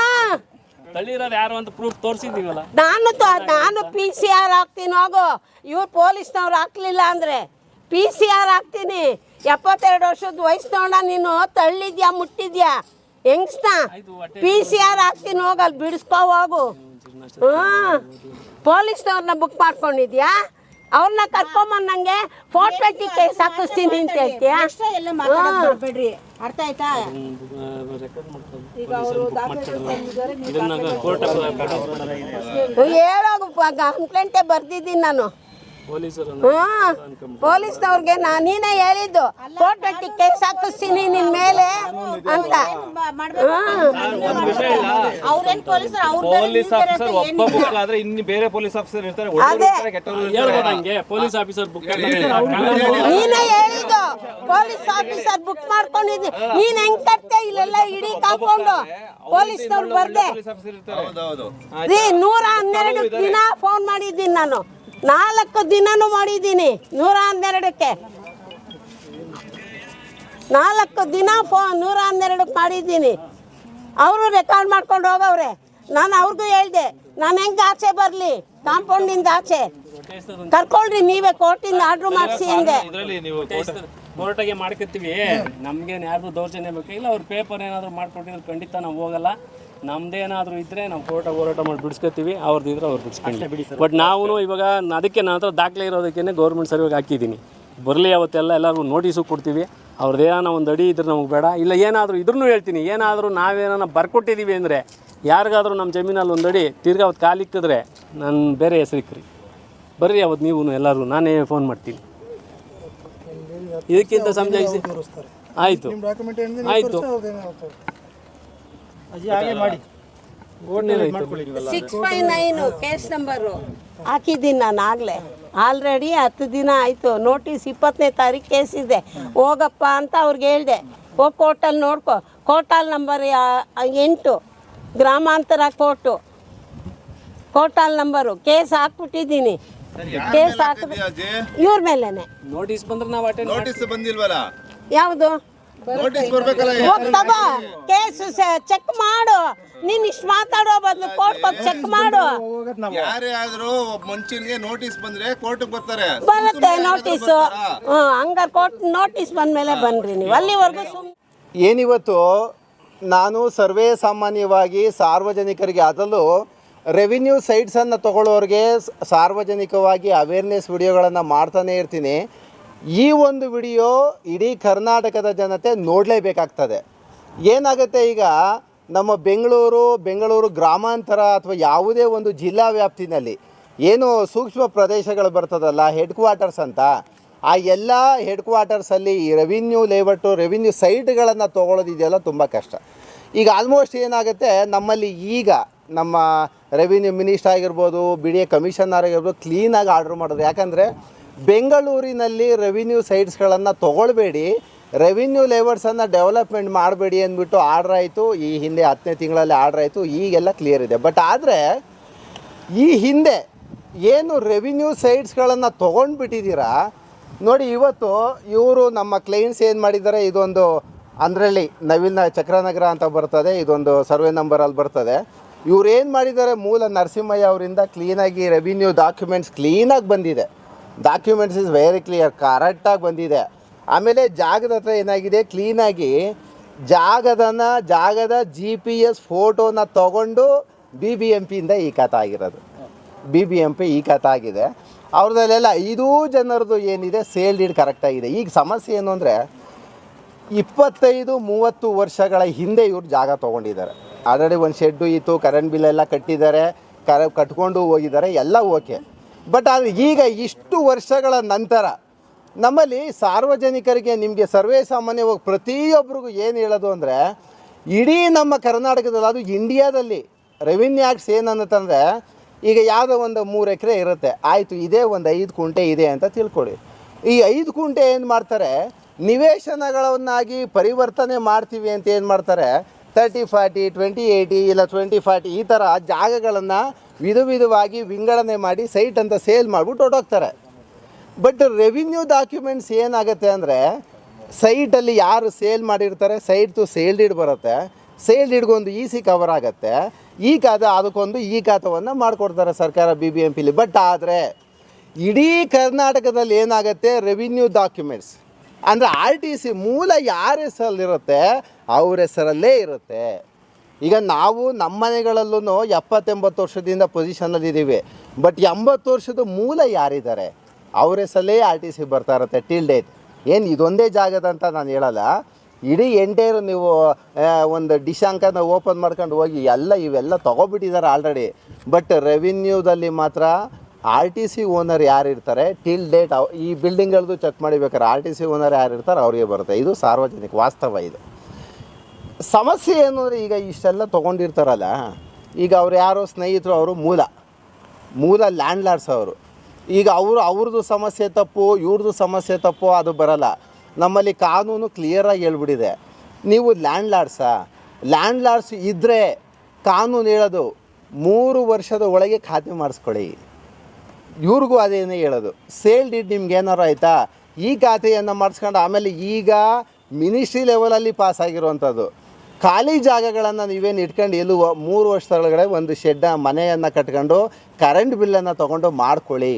ತಳ್ಳಿರೋದು ಯಾರು ಅಂತ ಪ್ರೂಫ್ ತೋರಿಸಿದೀವಲ್ಲ. ನಾನು PCR ಹಾಕ್ತೀನಿ ಹೋಗು. ಇವ್ರು ಪೊಲೀಸ್ನವ್ರು ಹಾಕ್ಲಿಲ್ಲ ಅಂದ್ರೆ PCR ಹಾಕ್ತೀನಿ. 72 ವರ್ಷದ ವಯಸ್ಸಿನೋಣ ನೀನು ತಳ್ಳಿದ್ಯಾ ಮುಟ್ಟಿದ್ಯಾ ಹೆಂಗ್ಸ್ನ? PCR ಹಾಕ್ತೀನಿ ಹೋಗಲ್ಲಿ ಬಿಡಿಸ್ಕೋ ಹೋಗು. ಪೊಲೀಸ್ನವ್ರನ್ನ ಬುಕ್ ಮಾಡ್ಕೊಂಡಿದ್ಯಾ? ಅವ್ರನ್ನ ಕರ್ಕೊಂಬಂದ್ ನಂಗೆ ಫೋಟೋ ಕೇಸ್ ಹಾಕಿಸ್ತೀನಿ ಅಂತ ಹೇಳ್ತೀಯಾ? ಎಲ್ಲ ಮಾತಾಡ್ಬೇಡ್ರಿ, ಅರ್ಥ ಆಯ್ತಾ? ಇದನ್ನ ಕೋರ್ಟ್ ಹೇಳೋಗು, ಕಂಪ್ಲೇಂಟೇ ಬರ್ದಿದ್ದೀನಿ ನಾನು. ಪೊಲೀಸ್ನವ್ರಿಗೆ ನೀನೇ ಹೇಳಿದ್ದು ಫೋಟೋ ಕೇಸ್ ಹಾಕಿಸ್ತೀನಿ ನಿನ್ ಮೇಲೆ ಅಂತ. ಅವ್ರೇನ್ ಪೊಲೀಸರು ಪೊಲೀಸ್ ಆಫೀಸರ್ ಒಬ್ಬ ಬುಕ್ ಆದ್ರೆ ಇನ್ನು ಬೇರೆ ಪೊಲೀಸ್ ಆಫೀಸರ್ ಇರ್ತಾರೆ, ಒಳ್ಳೆಯವ್ರು ಇರ್ತಾರೆ, ಕೆಟ್ಟವ್ರು ಇರ್ತಾರೆ. ಹಂಗೆ ಪೊಲೀಸ್ ಆಫೀಸರ್ ಬುಕ್ ನೀನೇ ಹೇಳಿದ್ದು ಪೊಲೀಸ್ ಆಫೀಸರ್ ಬುಕ್ ಮಾಡ್ಕೊಂಡಿದ್ದಿ. ನೀನ್ ಹೆಂಗ್ ಕಟ್ತೆ ಇಲ್ಲೆಲ್ಲ ಇಡೀ ಕಾಂಪೌಂಡು ಪೊಲೀಸ್ನವ್ರು ಬರ್ದೆ ಪೊಲೀಸ್ ಆಫೀಸರ್ ಇರ್ತಾರೆ. ರೀ. 112 ದಿನ ಫೋನ್ ಮಾಡಿದ್ದೀನಿ ನಾನು. 4 ದಿನನೂ ಮಾಡಿದ್ದೀನಿ 112ಕ್ಕೆ. 4 ದಿನ 112ಕ್ಕೆ ಮಾಡಿದ್ದೀನಿ. ಅವರು ರೆಕಾರ್ಡ್ ಮಾಡ್ಕೊಂಡು ಹೋಗವ್ರೆ. ನಾನು ಅವ್ರಿಗೂ ಹೇಳ್ದೆ, ನಾನು ಹೆಂಗೆ ಆಚೆ ಬರಲಿ ಕಾಂಪೌಂಡಿಂದ ಆಚೆ? ಕರ್ಕೊಳ್ರಿ ನೀವೇ ಕೋರ್ಟಿಂದ ಆರ್ಡ್ರ್ ಮಾಡಿಸಿ ಹಿಂದೆ. ಇದರಲ್ಲಿ ನೀವು ಕೋರ್ಟಿಗೆ ಮಾಡ್ಕೊತೀವಿ. ನಮ್ಗೇನು ಯಾರ್ದು ದೌರ್ಜನ್ಯ ಬೇಕಾಗಿಲ್ಲ. ಅವ್ರ ಪೇಪರ್ ಏನಾದರೂ ಮಾಡ್ಕೊಟ್ಟಿದ್ರೆ ಖಂಡಿತ ನಾವು ಹೋಗಲ್ಲ. ನಮ್ದೇನಾದರೂ ಇದ್ದರೆ ನಾವು ಕೋರ್ಟಾಗಿ ಹೋರಾಟ ಮಾಡಿ ಬಿಡಿಸ್ಕೊತೀವಿ. ಅವ್ರದ್ದು ಇದ್ರೆ ಅವ್ರು ಬಿಡಿಸ್ಕೊಂಡು. ಬಟ್ ನಾವು ಇವಾಗ ಅದಕ್ಕೆ ನನ್ನ ಹತ್ರ ದಾಖಲೆ ಇರೋದಕ್ಕೆ ಗೌರ್ಮೆಂಟ್ ಸರ್ವೆಗೆ ಹಾಕಿದ್ದೀನಿ. ಬರಲಿ ಅವತ್ತೆಲ್ಲ ಎಲ್ಲರಿಗೂ ನೋಟಿಸು ಕೊಡ್ತೀವಿ. ಅವ್ರದ್ದೇನೋ ಒಂದು ಅಡಿ ಇದ್ರೆ ನಮಗೆ ಬೇಡ, ಇಲ್ಲ ಏನಾದರೂ ಇದ್ರೂ ಹೇಳ್ತೀನಿ. ಏನಾದರೂ ನಾವೇನೋ ಬರ್ಕೊಟ್ಟಿದ್ದೀವಿ ಅಂದರೆ ಯಾರಿಗಾದ್ರೂ ನಮ್ಮ ಜಮೀನಲ್ಲಿ ಒಂದು ಅಡಿ ತಿರ್ಗಿ ಅವತ್ತು ಕಾಲಿಕ್ಕಿದ್ರೆ ನಾನು ಬೇರೆ ಹೆಸರಿಕ್ರಿ ಬರ್ರಿ ಅವತ್ತು ನೀವು ಎಲ್ಲರೂ, ನಾನೇ ಫೋನ್ ಮಾಡ್ತೀನಿ. ಇದಕ್ಕಿಂತ ಸಮಜಾಯಿಸಿ ಆಯಿತು ಆಯಿತು. ಹಾಗೆ ಮಾಡಿ 659 ಕೇಸ್ ನಂಬರು ಹಾಕಿದ್ದೀನಿ ನಾನು ಆಗಲೇ. ಆಲ್ರೆಡಿ 10 ದಿನ ಆಯಿತು. ನೋಟಿಸ್ 20ನೇ ತಾರೀಕು ಕೇಸ್ ಇದೆ, ಹೋಗಪ್ಪ ಅಂತ ಅವ್ರಿಗೆ ಹೇಳಿದೆ. ಹೋಗಿ ಕೋರ್ಟಲ್ಲಿ ನೋಡ್ಕೊ. ಕೋರ್ಟಲ್ ನಂಬರ್ 8 ಗ್ರಾಮಾಂತರ ಕೋರ್ಟು, ಕೋರ್ಟಲ್ ನಂಬರು. ಕೇಸ್ ಹಾಕ್ಬಿಟ್ಟಿದ್ದೀನಿ. ಕೇಸ್ ಹಾಕಿದ್ರೆ ಇವ್ರ ಮೇಲೇನೆ ನೋಟಿಸ್ ಬಂದ್ರೆ ನಾವು ಅಟೆಂಡ್ ನೋಟಿಸ್ ಬಂದಿಲ್ವಲ್ಲ, ಯಾವುದು ನೋಟಿಸ್ ಬರ್ಬೇಕಲ್ಲ. ಹೋಗ್ತವ ಕೇಸು ಚೆಕ್ ಮಾಡು. ನೀನು ಇಷ್ಟು ಮಾತಾಡೋ ಬದಲು ಕೋರ್ಟ್ ಚೆಕ್ ಮಾಡು. ಯಾರೇ ಆದ್ರೂ ಮನುಷ್ಯನಿಗೆ ನೋಟಿಸ್ ಬಂದ್ರೆ ಕೋರ್ಟ್ ಬರ್ತಾರೆ, ಬರುತ್ತೆ ನೋಟಿಸು. ಹಂಗಾರೆ ಕೋರ್ಟ್ ನೋಟಿಸ್ ಬಂದ್ಮೇಲೆ ಬನ್ರಿ ನೀವು. ಅಲ್ಲಿವರೆಗೂ ಏನಿವತ್ತು ನಾನು ಸರ್ವೇ ಸಾಮಾನ್ಯವಾಗಿ ಸಾರ್ವಜನಿಕರಿಗೆ, ಅದರಲ್ಲೂ ರೆವಿನ್ಯೂ ಸೈಟ್ಸನ್ನು ತಗೊಳ್ಳೋರಿಗೆ ಸಾರ್ವಜನಿಕವಾಗಿ ಅವೇರ್ನೆಸ್ ವಿಡಿಯೋಗಳನ್ನು ಮಾಡ್ತಾನೆ ಇರ್ತೀನಿ. ಈ ಒಂದು ವಿಡಿಯೋ ಇಡೀ ಕರ್ನಾಟಕದ ಜನತೆ ನೋಡಲೇಬೇಕಾಗ್ತದೆ. ಏನಾಗುತ್ತೆ, ಈಗ ನಮ್ಮ ಬೆಂಗಳೂರು ಗ್ರಾಮಾಂತರ ಅಥವಾ ಯಾವುದೇ ಒಂದು ಜಿಲ್ಲಾ ವ್ಯಾಪ್ತಿನಲ್ಲಿ ಏನು ಸೂಕ್ಷ್ಮ ಪ್ರದೇಶಗಳು ಬರ್ತದಲ್ಲ, ಹೆಡ್ ಕ್ವಾರ್ಟರ್ಸ್ ಅಂತ, ಆ ಎಲ್ಲ ಹೆಡ್ ಕ್ವಾರ್ಟರ್ಸಲ್ಲಿ ಈ ರೆವಿನ್ಯೂ ಲೇಔಟು, ರೆವಿನ್ಯೂ ಸೈಟ್ಗಳನ್ನು ತೊಗೊಳ್ಳೋದಿದೆಯಲ್ಲ ತುಂಬ ಕಷ್ಟ. ಈಗ ಆಲ್ಮೋಸ್ಟ್ ಏನಾಗುತ್ತೆ, ನಮ್ಮಲ್ಲಿ ಈಗ ನಮ್ಮ ರೆವಿನ್ಯೂ ಮಿನಿಸ್ಟರ್ ಆಗಿರ್ಬೋದು, ಬಿ ಡಿ ಎ ಕಮಿಷನರ್ ಆಗಿರ್ಬೋದು, ಕ್ಲೀನಾಗಿ ಆರ್ಡ್ರ್ ಮಾಡೋದು. ಯಾಕಂದರೆ ಬೆಂಗಳೂರಿನಲ್ಲಿ ರೆವಿನ್ಯೂ ಸೈಟ್ಸ್ಗಳನ್ನು ತೊಗೊಳ್ಬೇಡಿ, ರೆವಿನ್ಯೂ ಲೇಔಟ್ಸನ್ನು ಡೆವಲಪ್ಮೆಂಟ್ ಮಾಡಬೇಡಿ ಅಂದ್ಬಿಟ್ಟು ಆರ್ಡ್ರ್ ಆಯಿತು. ಈ ಹಿಂದೆ 10ನೇ ತಿಂಗಳಲ್ಲಿ ಆರ್ಡ್ರ್ ಆಯಿತು. ಈಗೆಲ್ಲ ಕ್ಲಿಯರ್ ಇದೆ. ಬಟ್ ಆದರೆ ಈ ಹಿಂದೆ ಏನು ರೆವಿನ್ಯೂ ಸೈಟ್ಸ್ಗಳನ್ನು ತೊಗೊಂಡ್ಬಿಟ್ಟಿದ್ದೀರಾ ನೋಡಿ. ಇವತ್ತು ಇವರು ನಮ್ಮ ಕ್ಲೈಂಟ್ಸ್ ಏನು ಮಾಡಿದ್ದಾರೆ, ಇದೊಂದು ಅಂದ್ರಳ್ಳಿ ನವಿಲ್ ಚಕ್ರನಗರ ಅಂತ ಬರ್ತದೆ, ಇದೊಂದು ಸರ್ವೆ ನಂಬರಲ್ಲಿ ಬರ್ತದೆ. ಇವ್ರು ಏನು ಮಾಡಿದ್ದಾರೆ, ಮೂಲ ನರಸಿಂಹಯ್ಯ ಅವರಿಂದ ಕ್ಲೀನಾಗಿ ರೆವಿನ್ಯೂ ಡಾಕ್ಯುಮೆಂಟ್ಸ್ ಕ್ಲೀನಾಗಿ ಬಂದಿದೆ. ಡಾಕ್ಯುಮೆಂಟ್ಸ್ ಇಸ್ ವೆರಿ ಕ್ಲಿಯರ್, ಕರೆಕ್ಟಾಗಿ ಬಂದಿದೆ. ಆಮೇಲೆ ಜಾಗದ ಹತ್ರ ಏನಾಗಿದೆ, ಕ್ಲೀನಾಗಿ ಜಾಗದ GPS ಫೋಟೋನ ತೊಗೊಂಡು BBMP ಇಂದ ಈ ಖಾತೆ ಆಗಿರೋದು. BBMP ಈ ಖಾತೆ ಆಗಿದೆ. ಅವ್ರದ್ದೆಲ್ಲ 5 ಜನರದು ಏನಿದೆ ಸೇಲ್ ಡೀಡ್ ಕರೆಕ್ಟಾಗಿದೆ. ಈಗ ಸಮಸ್ಯೆ ಏನು ಅಂದರೆ, 25-30 ವರ್ಷಗಳ ಹಿಂದೆ ಇವ್ರು ಜಾಗ ತೊಗೊಂಡಿದ್ದಾರೆ. ಆಲ್ರೆಡಿ ಒಂದು ಶೆಡ್ಡು ಇತ್ತು, ಕರೆಂಟ್ ಬಿಲ್ ಎಲ್ಲ ಕಟ್ಟಿದ್ದಾರೆ, ಕಟ್ಕೊಂಡು ಹೋಗಿದ್ದಾರೆ, ಎಲ್ಲ ಓಕೆ. ಬಟ್ ಅದು ಈಗ ಇಷ್ಟು ವರ್ಷಗಳ ನಂತರ ನಮ್ಮಲ್ಲಿ ಸಾರ್ವಜನಿಕರಿಗೆ, ನಿಮಗೆ ಸರ್ವೇ ಸಾಮಾನ್ಯವಾಗಿ ಪ್ರತಿಯೊಬ್ಬರಿಗೂ ಏನು ಹೇಳೋದು ಅಂದರೆ, ಇಡೀ ನಮ್ಮ ಕರ್ನಾಟಕದಲ್ಲಿ, ಅದು ಇಂಡಿಯಾದಲ್ಲಿ ರೆವಿನ್ಯೂ ಆ್ಯಕ್ಟ್ಸ್ ಏನನ್ನತ್ತಂದರೆ, ಈಗ ಯಾವುದೋ ಒಂದು 3 ಎಕರೆ ಇರುತ್ತೆ, ಆಯಿತು ಇದೇ ಒಂದು 5 ಕುಂಟೆ ಇದೆ ಅಂತ ತಿಳ್ಕೊಳ್ಳಿ. ಈ 5 ಕುಂಟೆ ಏನು ಮಾಡ್ತಾರೆ, ನಿವೇಶನಗಳನ್ನಾಗಿ ಪರಿವರ್ತನೆ ಮಾಡ್ತೀವಿ ಅಂತ ಏನು ಮಾಡ್ತಾರೆ, 30-40, 20-80 ಇಲ್ಲ 20-40 ಈ ಥರ ಜಾಗಗಳನ್ನು ವಿಧವಾಗಿ ವಿಂಗಡಣೆ ಮಾಡಿ ಸೈಟ್ ಅಂತ ಸೇಲ್ ಮಾಡಿಬಿಟ್ಟು ಹೊರಟೋಗ್ತಾರೆ. ಬಟ್ ರೆವಿನ್ಯೂ ಡಾಕ್ಯುಮೆಂಟ್ಸ್ ಏನಾಗುತ್ತೆ ಅಂದರೆ, ಸೈಟಲ್ಲಿ ಯಾರು ಸೇಲ್ ಮಾಡಿರ್ತಾರೆ, ಸೈಟ್ದು ಸೇಲ್ ಡೀಡ್ ಬರುತ್ತೆ, ಸೇಲ್ ಡೀಡ್ಗೊಂದು EC ಕವರ್ ಆಗುತ್ತೆ, ಈ ಖಾತೆ ಅದಕ್ಕೊಂದು ಈ ಖಾತೆಯನ್ನು ಮಾಡಿಕೊಡ್ತಾರೆ ಸರ್ಕಾರ BBMPಲಿ. ಬಟ್ ಆದರೆ ಇಡೀ ಕರ್ನಾಟಕದಲ್ಲಿ ಏನಾಗುತ್ತೆ, ರೆವಿನ್ಯೂ ಡಾಕ್ಯುಮೆಂಟ್ಸ್ ಅಂದರೆ RTC ಮೂಲ ಯಾರ ಹೆಸರಲ್ಲಿರುತ್ತೆ ಅವ್ರ ಹೆಸರಲ್ಲೇ ಇರುತ್ತೆ. ಈಗ ನಾವು ನಮ್ಮ ಮನೆಗಳಲ್ಲೂ 70-80 ವರ್ಷದಿಂದ ಪೊಸಿಷನಲ್ಲಿ ಇದ್ದೀವಿ. ಬಟ್ 80 ವರ್ಷದ ಮೂಲ ಯಾರಿದ್ದಾರೆ ಅವ್ರ ಹೆಸರಲ್ಲೇ RTC ಬರ್ತಾ ಇರುತ್ತೆ ಟಿಲ್ ಡೇಟ್. ಏನು ಇದೊಂದೇ ಜಾಗದಂತ ನಾನು ಹೇಳಲ್ಲ, ಇಡೀ ಎಂಟೈರು ನೀವು ಒಂದು ಡಿಶ್ ಅಂಕನ ಓಪನ್ ಮಾಡ್ಕೊಂಡು ಹೋಗಿ ಇವೆಲ್ಲ ತೊಗೊಬಿಟ್ಟಿದ್ದಾರೆ ಆಲ್ರೆಡಿ. ಬಟ್ ರೆವಿನ್ಯೂದಲ್ಲಿ ಮಾತ್ರ RTC ಓನರ್ ಯಾರು ಇರ್ತಾರೆ ಟಿಲ್ ಡೇಟ್, ಈ ಬಿಲ್ಡಿಂಗ್ಗಳದ್ದು ಚೆಕ್ ಮಾಡಿಬೇಕಾದ್ರೆ RTC ಓನರ್ ಯಾರು ಇರ್ತಾರೆ ಅವ್ರಿಗೆ ಬರುತ್ತೆ. ಇದು ಸಾರ್ವಜನಿಕ ವಾಸ್ತವ. ಇದು ಸಮಸ್ಯೆ ಏನು ಅಂದರೆ, ಈಗ ಇಷ್ಟೆಲ್ಲ ತೊಗೊಂಡಿರ್ತಾರಲ್ಲ, ಈಗ ಅವ್ರು ಯಾರೋ ಸ್ನೇಹಿತರು, ಅವರು ಮೂಲ ಲ್ಯಾಂಡ್ ಲಾರ್ಡ್ಸ್ ಅವರು. ಈಗ ಅವ್ರದ್ದು ಸಮಸ್ಯೆ ತಪ್ಪು, ಇವ್ರದ್ದು ಸಮಸ್ಯೆ ತಪ್ಪು ಅದು ಬರಲ್ಲ. ನಮ್ಮಲ್ಲಿ ಕಾನೂನು ಕ್ಲಿಯರಾಗಿ ಹೇಳ್ಬಿಟ್ಟಿದೆ, ನೀವು ಲ್ಯಾಂಡ್ ಲಾರ್ಡ್ಸ್ ಇದ್ದರೆ ಕಾನೂನು ಹೇಳೋದು 3 ವರ್ಷದ ಒಳಗೆ ಖಾತೆ ಮಾಡಿಸ್ಕೊಳ್ಳಿ. ಇವ್ರಿಗೂ ಅದೇನೇ ಹೇಳೋದು, ಸೇಲ್ ಡೀಡ್ ನಿಮ್ಗೆ ಏನಾರು ಆಯಿತಾ ಈ ಖಾತೆಯನ್ನು ಮಾಡಿಸ್ಕೊಂಡು ಆಮೇಲೆ ಈಗ ಮಿನಿಸ್ಟ್ರಿ ಲೆವೆಲಲ್ಲಿ ಪಾಸ್ ಆಗಿರುವಂಥದ್ದು ಖಾಲಿ ಜಾಗಗಳನ್ನು ನೀವೇನು ಇಟ್ಕೊಂಡು ಎಲ್ಲೂ 3 ವರ್ಷದೊಳಗಡೆ ಒಂದು ಶೆಡ್ಡ ಮನೆಯನ್ನು ಕಟ್ಕೊಂಡು ಕರೆಂಟ್ ಬಿಲ್ಲನ್ನು ತೊಗೊಂಡು ಮಾಡ್ಕೊಳ್ಳಿ.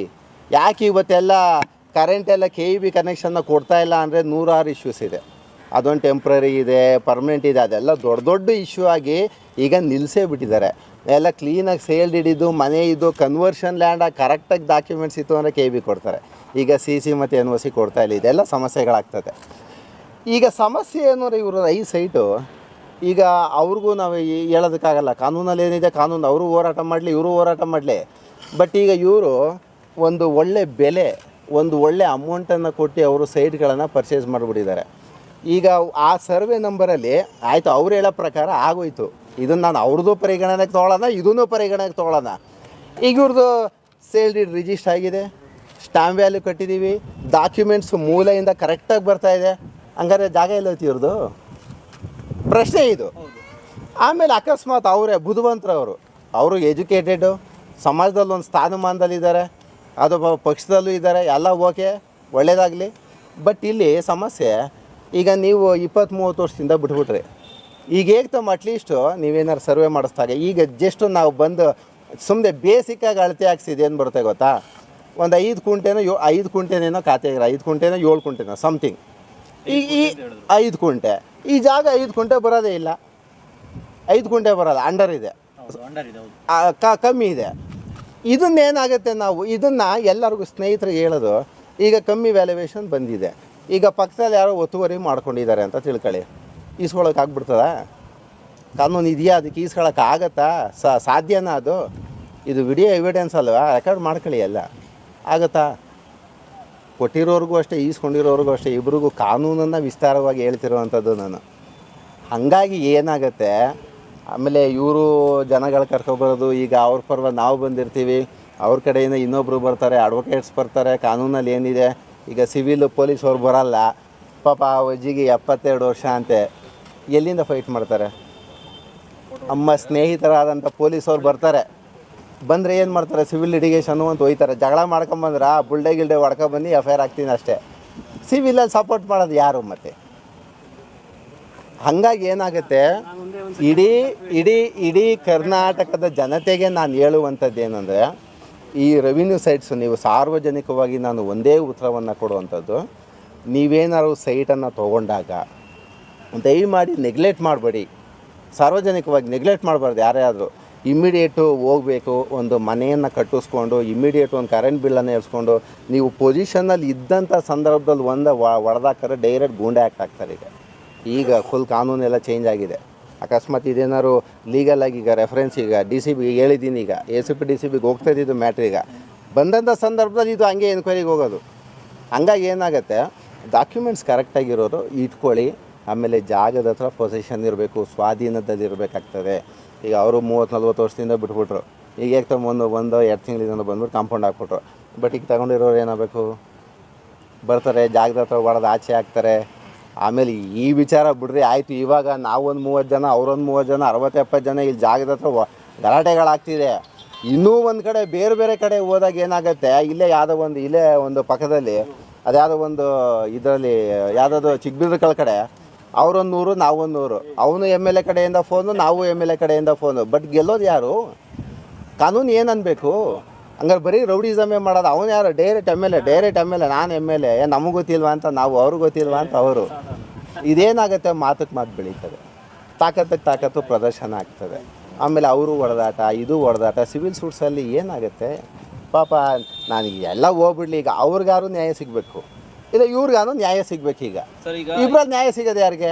ಯಾಕೆ ಇವತ್ತೆಲ್ಲ ಕರೆಂಟೆಲ್ಲ KEB ಕನೆಕ್ಷನ್ನ ಕೊಡ್ತಾ ಇಲ್ಲ ಅಂದರೆ 100 ಇಶ್ಯೂಸ್ ಇದೆ. ಅದೊಂದು ಟೆಂಪ್ರರಿ ಇದೆ, ಪರ್ಮನೆಂಟ್ ಇದೆ, ಅದೆಲ್ಲ ದೊಡ್ಡ ಇಶ್ಯೂ ಆಗಿ ಈಗ ನಿಲ್ಲಿಸೇ ಬಿಟ್ಟಿದ್ದಾರೆ. ಎಲ್ಲ ಕ್ಲೀನಾಗಿ ಸೇಲ್ ಹಿಡಿದು ಮನೆ ಇದು ಕನ್ವರ್ಷನ್ ಲ್ಯಾಂಡಾಗಿ ಕರೆಕ್ಟಾಗಿ ಡಾಕ್ಯುಮೆಂಟ್ಸ್ ಇತ್ತು ಅಂದರೆ KEB ಕೊಡ್ತಾರೆ. ಈಗ CC ಮತ್ತು NOC ಕೊಡ್ತಾ ಇಲ್ಲ. ಇದೆಲ್ಲ ಸಮಸ್ಯೆಗಳಾಗ್ತದೆ. ಈಗ ಸಮಸ್ಯೆ ಏನು ಅಂದರೆ, ಇವರು 5 ಸೈಟು ಈಗ ಅವ್ರಿಗೂ ನಾವು ಹೇಳೋದಕ್ಕಾಗಲ್ಲ. ಕಾನೂನಲ್ಲಿ ಏನಿದೆ ಕಾನೂನು, ಅವರು ಹೋರಾಟ ಮಾಡಲಿ, ಇವರು ಹೋರಾಟ ಮಾಡಲಿ. ಬಟ್ ಈಗ ಇವರು ಒಂದು ಒಳ್ಳೆ ಬೆಲೆ, ಒಂದು ಒಳ್ಳೆ ಅಮೌಂಟನ್ನು ಕೊಟ್ಟು ಅವರು ಸೈಟ್ಗಳನ್ನು ಪರ್ಚೇಸ್ ಮಾಡಿಬಿಟ್ಟಿದ್ದಾರೆ. ಈಗ ಆ ಸರ್ವೆ ನಂಬರಲ್ಲಿ ಆಯಿತು, ಅವ್ರು ಹೇಳೋ ಪ್ರಕಾರ ಆಗೋಯ್ತು. ಇದನ್ನು ನಾನು ಅವ್ರದ್ದು ಪರಿಗಣನೆಗೆ ತೊಗೊಳ್ಳೋಣ, ಇದನ್ನೂ ಪರಿಗಣನೆಗೆ ತೊಗೊಳ್ಳೋಣ. ಈಗ ಇವ್ರದ್ದು ಸೇಲ್ ಡೀಡ್ ರಿಜಿಸ್ಟರ್ ಆಗಿದೆ, ಸ್ಟಾಂಪ್ ವ್ಯಾಲ್ಯೂ ಕಟ್ಟಿದ್ದೀವಿ, ಡಾಕ್ಯುಮೆಂಟ್ಸ್ ಮೂಲೆಯಿಂದ ಕರೆಕ್ಟಾಗಿ ಬರ್ತಾಯಿದೆ. ಹಂಗಾರೆ ಜಾಗ ಎಲ್ಲೈತಿ ಇವ್ರದ್ದು? ಪ್ರಶ್ನೆ ಇದು. ಆಮೇಲೆ ಅಕಸ್ಮಾತ್ ಅವರೇ ಬುದ್ಧಿವಂತರವರು, ಅವರು ಎಜುಕೇಟೆಡು, ಸಮಾಜದಲ್ಲಿ ಒಂದು ಸ್ಥಾನಮಾನದಲ್ಲಿದ್ದಾರೆ, ಅದು ಪಕ್ಷದಲ್ಲೂ ಇದ್ದಾರೆ, ಎಲ್ಲ ಓಕೆ, ಒಳ್ಳೆಯದಾಗಲಿ. ಬಟ್ ಇಲ್ಲಿ ಸಮಸ್ಯೆ, ಈಗ ನೀವು 20-30 ವರ್ಷದಿಂದ ಬಿಟ್ಬಿಟ್ರಿ. ಈಗ ಹೇಗೆ ತಮ್ಮ ಅಟ್ಲೀಸ್ಟು ನೀವೇನಾರು ಸರ್ವೆ ಮಾಡಿಸ್ದಾಗ ಈಗ ಜಸ್ಟು ನಾವು ಬಂದು ಸುಮ್ಮನೆ ಬೇಸಿಕ್ಕಾಗಿ ಅಳತೆ ಹಾಕ್ಸಿದ್ದು ಏನು ಬರುತ್ತೆ ಗೊತ್ತಾ? ಒಂದು 5 ಕುಂಟೆನೋ 5 ಕುಂಟೆನೇನೋ ಖಾತೆ ಇರೋ 5 ಕುಂಟೆನೋ 7 ಕುಂಟೆನೋ ಸಮಥಿಂಗ್. ಈ 5 ಕುಂಟೆ, ಈ ಜಾಗ 5 ಕುಂಟೆ ಬರೋದೇ ಇಲ್ಲ, 5 ಕುಂಟೆ ಬರೋಲ್ಲ, ಅಂಡರ್ ಇದೆ, ಕಮ್ಮಿ ಇದೆ. ಇದನ್ನೇನಾಗುತ್ತೆ, ನಾವು ಇದನ್ನು ಎಲ್ಲರಿಗೂ ಸ್ನೇಹಿತರಿಗೆ ಹೇಳೋದು, ಈಗ ಕಮ್ಮಿ ವ್ಯಾಲ್ಯುವೇಷನ್ ಬಂದಿದೆ, ಈಗ ಪಕ್ಕದಲ್ಲಿ ಯಾರೋ ಒತ್ತುವರಿ ಮಾಡ್ಕೊಂಡಿದ್ದಾರೆ ಅಂತ ತಿಳ್ಕೊಳ್ಳಿ, ಈಸ್ಕೊಳಕ್ಕೆ ಆಗ್ಬಿಡ್ತದ? ಕಾನೂನು ಇದೆಯಾ ಅದಕ್ಕೆ? ಈಸ್ಕೊಳಕ್ಕೆ ಆಗತ್ತಾ? ಸಾಧ್ಯನಾ ಅದು? ಇದು ವಿಡಿಯೋ ಎವಿಡೆನ್ಸ್ ಅಲ್ವಾ, ರೆಕಾರ್ಡ್ ಮಾಡ್ಕೊಳ್ಳಿ, ಎಲ್ಲ ಆಗತ್ತಾ? ಕೊಟ್ಟಿರೋರ್ಗೂ ಅಷ್ಟೇ, ಈಸ್ಕೊಂಡಿರೋರ್ಗೂ ಅಷ್ಟೇ, ಇಬ್ರಿಗೂ ಕಾನೂನನ್ನು ವಿಸ್ತಾರವಾಗಿ ಹೇಳ್ತಿರೋವಂಥದ್ದು ನಾನು. ಹಾಗಾಗಿ ಏನಾಗುತ್ತೆ, ಆಮೇಲೆ ಇವರು ಜನಗಳು ಕರ್ಕೊಬರೋದು, ಈಗ ಅವ್ರ ಪರವಾಗಿ ನಾವು ಬಂದಿರ್ತೀವಿ, ಅವ್ರ ಕಡೆಯಿಂದ ಇನ್ನೊಬ್ಬರು ಬರ್ತಾರೆ, ಅಡ್ವೊಕೇಟ್ಸ್ ಬರ್ತಾರೆ, ಕಾನೂನಲ್ಲಿ ಏನಿದೆ, ಈಗ ಸಿವಿಲ್ ಪೊಲೀಸವ್ರು ಬರೋಲ್ಲ, ಪಾಪ ಆ ಅಜ್ಜಿಗೆ 72 ವರ್ಷ ಅಂತೆ, ಎಲ್ಲಿಂದ ಫೈಟ್ ಮಾಡ್ತಾರೆ? ನಮ್ಮ ಸ್ನೇಹಿತರಾದಂಥ ಪೊಲೀಸವ್ರು ಬರ್ತಾರೆ, ಬಂದರೆ ಏನು ಮಾಡ್ತಾರೆ? ಸಿವಿಲ್ ಲಿಟಿಗೇಷನ್ನು ಅಂತ ಹೋಯ್ತಾರೆ, ಜಗಳ ಮಾಡ್ಕೊಂಬಂದ್ರೆ ಬುಲ್ಡೆ ಗಿಲ್ಡೆ ಹೊಡ್ಕೊಬಂದು FIR ಆಗ್ತೀನಿ ಅಷ್ಟೇ. ಸಿವಿಲಲ್ಲಿ ಸಪೋರ್ಟ್ ಮಾಡೋದು ಯಾರು? ಮತ್ತು ಹಾಗಾಗಿ ಏನಾಗುತ್ತೆ, ಇಡೀ ಕರ್ನಾಟಕದ ಜನತೆಗೆ ನಾನು ಹೇಳುವಂಥದ್ದು ಏನಂದರೆ, ಈ ರೆವಿನ್ಯೂ ಸೈಟ್ಸು ನೀವು ಸಾರ್ವಜನಿಕವಾಗಿ ನಾನು ಒಂದೇ ಉತ್ತರವನ್ನು ಕೊಡುವಂಥದ್ದು, ನೀವೇನಾದ್ರು ಸೈಟನ್ನು ತೊಗೊಂಡಾಗ ದಯಮಾಡಿ ನೆಗ್ಲೆಕ್ಟ್ ಮಾಡಬೇಡಿ, ಸಾರ್ವಜನಿಕವಾಗಿ ನೆಗ್ಲೆಕ್ಟ್ ಮಾಡಬಾರ್ದು. ಯಾರ್ಯಾದರೂ ಇಮ್ಮಿಡಿಯೇಟು ಹೋಗಬೇಕು, ಒಂದು ಮನೆಯನ್ನು ಕಟ್ಟಿಸ್ಕೊಂಡು ಇಮ್ಮಿಡಿಯೇಟ್ ಒಂದು ಕರೆಂಟ್ ಬಿಲ್ಲನ್ನು ಏರಿಸ್ಕೊಂಡು ನೀವು ಪೊಸಿಷನ್ನಲ್ಲಿ ಇದ್ದಂಥ ಸಂದರ್ಭದಲ್ಲಿ ಹೊಡೆದಾಕರೆ ಡೈರೆಕ್ಟ್ ಗೂಂಡೆ ಆಗ್ತಾರೆ. ಈಗ ಫುಲ್ ಕಾನೂನೆಲ್ಲ ಚೇಂಜ್ ಆಗಿದೆ. ಅಕಸ್ಮಾತ್ ಇದೇನಾದ್ರು ಲೀಗಲಾಗಿ ಈಗ ರೆಫರೆನ್ಸ್ ಈಗ DCB ಹೇಳಿದ್ದೀನಿ, ಈಗ ACP DCBಗೆ ಹೋಗ್ತಾ ಇದ್ದಿದ್ದು ಮ್ಯಾಟ್ರ್, ಈಗ ಬಂದಂಥ ಸಂದರ್ಭದಲ್ಲಿ ಇದು ಹಂಗೆ ಎನ್ಕ್ವೈರಿಗೆ ಹೋಗೋದು. ಹಂಗಾಗಿ ಏನಾಗುತ್ತೆ, ಡಾಕ್ಯುಮೆಂಟ್ಸ್ ಕರೆಕ್ಟಾಗಿರೋರು ಇಟ್ಕೊಳ್ಳಿ. ಆಮೇಲೆ ಜಾಗದ ಹತ್ರ ಪೊಸಿಷನ್ ಇರಬೇಕು, ಸ್ವಾಧೀನದಲ್ಲಿ ಇರಬೇಕಾಗ್ತದೆ. ಈಗ ಅವರು 30-40 ವರ್ಷದಿಂದ ಬಿಟ್ಬಿಟ್ರು, ಈಗ ಏಕೆ ಒಂದು 1-2 ತಿಂಗಳಿಂದ ಬಂದ್ಬಿಟ್ಟು ಕಾಂಪೌಂಡ್ ಹಾಕ್ಬಿಟ್ರು. ಬಟ್ ಈಗ ತಗೊಂಡಿರೋರು ಏನಾಗಬೇಕು? ಬರ್ತಾರೆ, ಜಾಗದ ಹತ್ರ ಹೊಡೆದು ಆಚೆ ಹಾಕ್ತಾರೆ. ಆಮೇಲೆ ಈ ವಿಚಾರ ಬಿಡ್ರಿ, ಆಯಿತು, ಇವಾಗ ನಾವೊಂದು 30 ಜನ, ಅವರೊಂದು 30 ಜನ, 60-70 ಜನ ಇಲ್ಲಿ ಜಾಗದ ಹತ್ರ ಗಲಾಟೆಗಳಾಗ್ತಿದೆ. ಇನ್ನೂ ಒಂದು ಕಡೆ ಬೇರೆ ಕಡೆ ಹೋದಾಗ ಏನಾಗುತ್ತೆ, ಇಲ್ಲೇ ಒಂದು ಪಕ್ಕದಲ್ಲಿ ಅದ್ಯಾವುದೋ ಒಂದು ಇದರಲ್ಲಿ ಯಾವುದಾದ್ರು ಚಿಕ್ಕಬಿದ್ರ ಕಡೆ ಅವರೊಂದು 100, ನಾವೊಂದು 100, ಅವನು MLA ಕಡೆಯಿಂದ ಫೋನು, ನಾವು MLA ಕಡೆಯಿಂದ ಫೋನು. ಬಟ್ ಗೆಲ್ಲೋದು ಯಾರು? ಕಾನೂನು ಏನು ಅನ್ಬೇಕು? ಹಂಗಾರೆ ಬರೀ ರೌಡಿಸಮೇ ಮಾಡೋದು. ಅವನು ಯಾರು? ಡೈರೆಕ್ಟ್ MLA, ನಾನು MLA, ನಮಗೆ ಗೊತ್ತಿಲ್ವಾ ಅಂತ ನಾವು, ಅವ್ರಿಗೆ ಗೊತ್ತಿಲ್ವಾ ಅಂತ ಅವರು. ಇದೇನಾಗುತ್ತೆ, ಮಾತಕ್ಕೆ ಮಾತು ಬೆಳೀತದೆ, ತಾಕತ್ತು ಪ್ರದರ್ಶನ ಆಗ್ತದೆ. ಆಮೇಲೆ ಅವರು ಹೊಡೆದಾಟ, ಇದು ಹೊಡೆದಾಟ. ಸಿವಿಲ್ ಸೂಟ್ಸಲ್ಲಿ ಏನಾಗುತ್ತೆ ಪಾಪ, ನನಗೆ ಎಲ್ಲ ಹೋಗ್ಬಿಡ್ಲಿ, ಈಗ ಅವ್ರಿಗಾರು ನ್ಯಾಯ ಸಿಗಬೇಕು, ಇಲ್ಲ ಇವ್ರಿಗಾನು ನ್ಯಾಯ ಸಿಗಬೇಕು. ಈಗ ಇಬ್ಬರಲ್ಲಿ ನ್ಯಾಯ ಸಿಗೋದು ಯಾರಿಗೆ